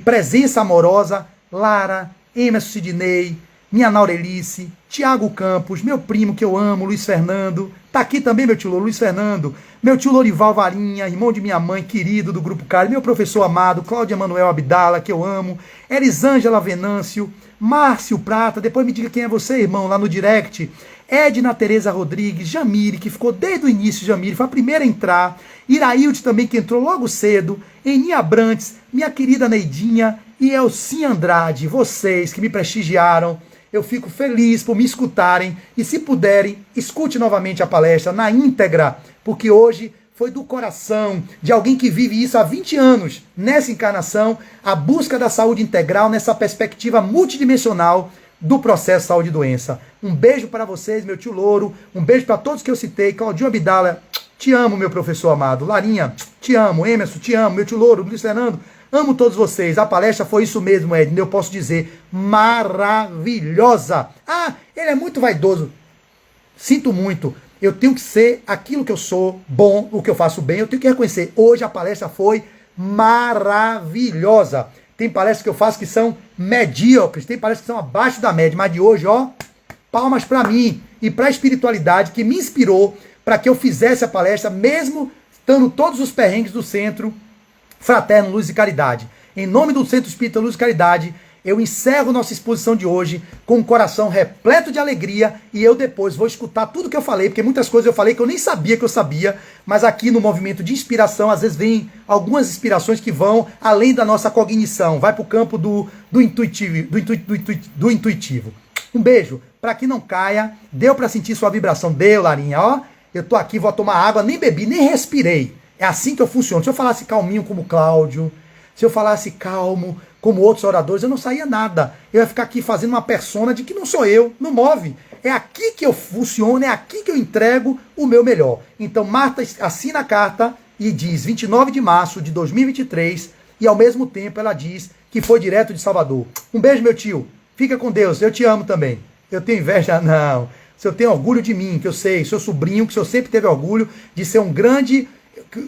presença amorosa, Lara, Emerson Sidney, minha Naurelice, Tiago Campos, meu primo que eu amo, Luiz Fernando, tá aqui também meu tio Louro, Luiz Fernando, meu tio Lorival Varinha, irmão de minha mãe, querido do Grupo Cari, meu professor amado, Cláudia Manuel Abdala, que eu amo, Elisângela Venâncio, Márcio Prata, depois me diga quem é você, irmão, lá no direct, Edna Tereza Rodrigues, Jamile, que ficou desde o início, Jamile, foi a primeira a entrar, Irailde também, que entrou logo cedo, Eni Abrantes, minha querida Neidinha e Elcinha Andrade, vocês que me prestigiaram, eu fico feliz por me escutarem e se puderem, escute novamente a palestra na íntegra, porque hoje foi do coração de alguém que vive isso há 20 anos, nessa encarnação, a busca da saúde integral, nessa perspectiva multidimensional do processo saúde e doença. Um beijo para vocês, meu tio Louro, um beijo para todos que eu citei, Claudinho Abdala, te amo, meu professor amado, Larinha, te amo, Emerson, te amo, meu tio Louro, Luiz Fernando, amo todos vocês. A palestra foi isso mesmo, Edna, eu posso dizer, maravilhosa. Ah, ele é muito vaidoso. Sinto muito. Eu tenho que ser aquilo que eu sou, bom, o que eu faço bem, eu tenho que reconhecer. Hoje a palestra foi maravilhosa. Tem palestras que eu faço que são medíocres, tem palestras que são abaixo da média, mas de hoje, ó, palmas para mim e para a espiritualidade que me inspirou para que eu fizesse a palestra, mesmo estando todos os perrengues do Centro Fraterno Luz e Caridade. Em nome do Centro Espírita Luz e Caridade, eu encerro nossa exposição de hoje com um coração repleto de alegria e eu depois vou escutar tudo que eu falei, porque muitas coisas eu falei que eu nem sabia que eu sabia, mas aqui no movimento de inspiração, às vezes vem algumas inspirações que vão além da nossa cognição, vai para o campo do intuitivo. Um beijo, para que não caia, deu para sentir sua vibração, deu, Larinha, ó, eu tô aqui, vou tomar água, nem bebi, nem respirei, é assim que eu funciono. Se eu falasse calminho como Cláudio, se eu falasse calmo como outros oradores, eu não saía nada. Eu ia ficar aqui fazendo uma persona de que não sou eu, não move. É aqui que eu funciono, é aqui que eu entrego o meu melhor. Então Marta assina a carta e diz 29 de março de 2023 e ao mesmo tempo ela diz que foi direto de Salvador. Um beijo, meu tio. Fica com Deus. Eu te amo também. Eu tenho inveja? Não. Se eu tenho orgulho de mim, que eu sei, seu sobrinho, que o senhor sempre teve orgulho de ser um grande...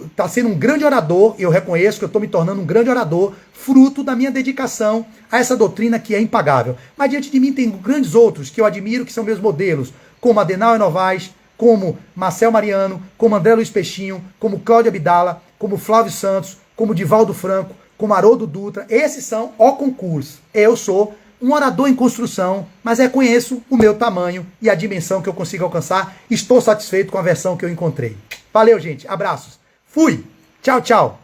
Está sendo um grande orador, eu reconheço que eu estou me tornando um grande orador, fruto da minha dedicação a essa doutrina que é impagável. Mas diante de mim tem grandes outros que eu admiro, que são meus modelos, como Adenauer Novaes, como Marcel Mariano, como André Luiz Peixinho, como Cláudio Abdala, como Flávio Santos, como Divaldo Franco, como Haroldo Dutra. Esses são o concurso. Eu sou um orador em construção, mas reconheço o meu tamanho e a dimensão que eu consigo alcançar. Estou satisfeito com a versão que eu encontrei. Valeu, gente. Abraços. Fui. Tchau, tchau.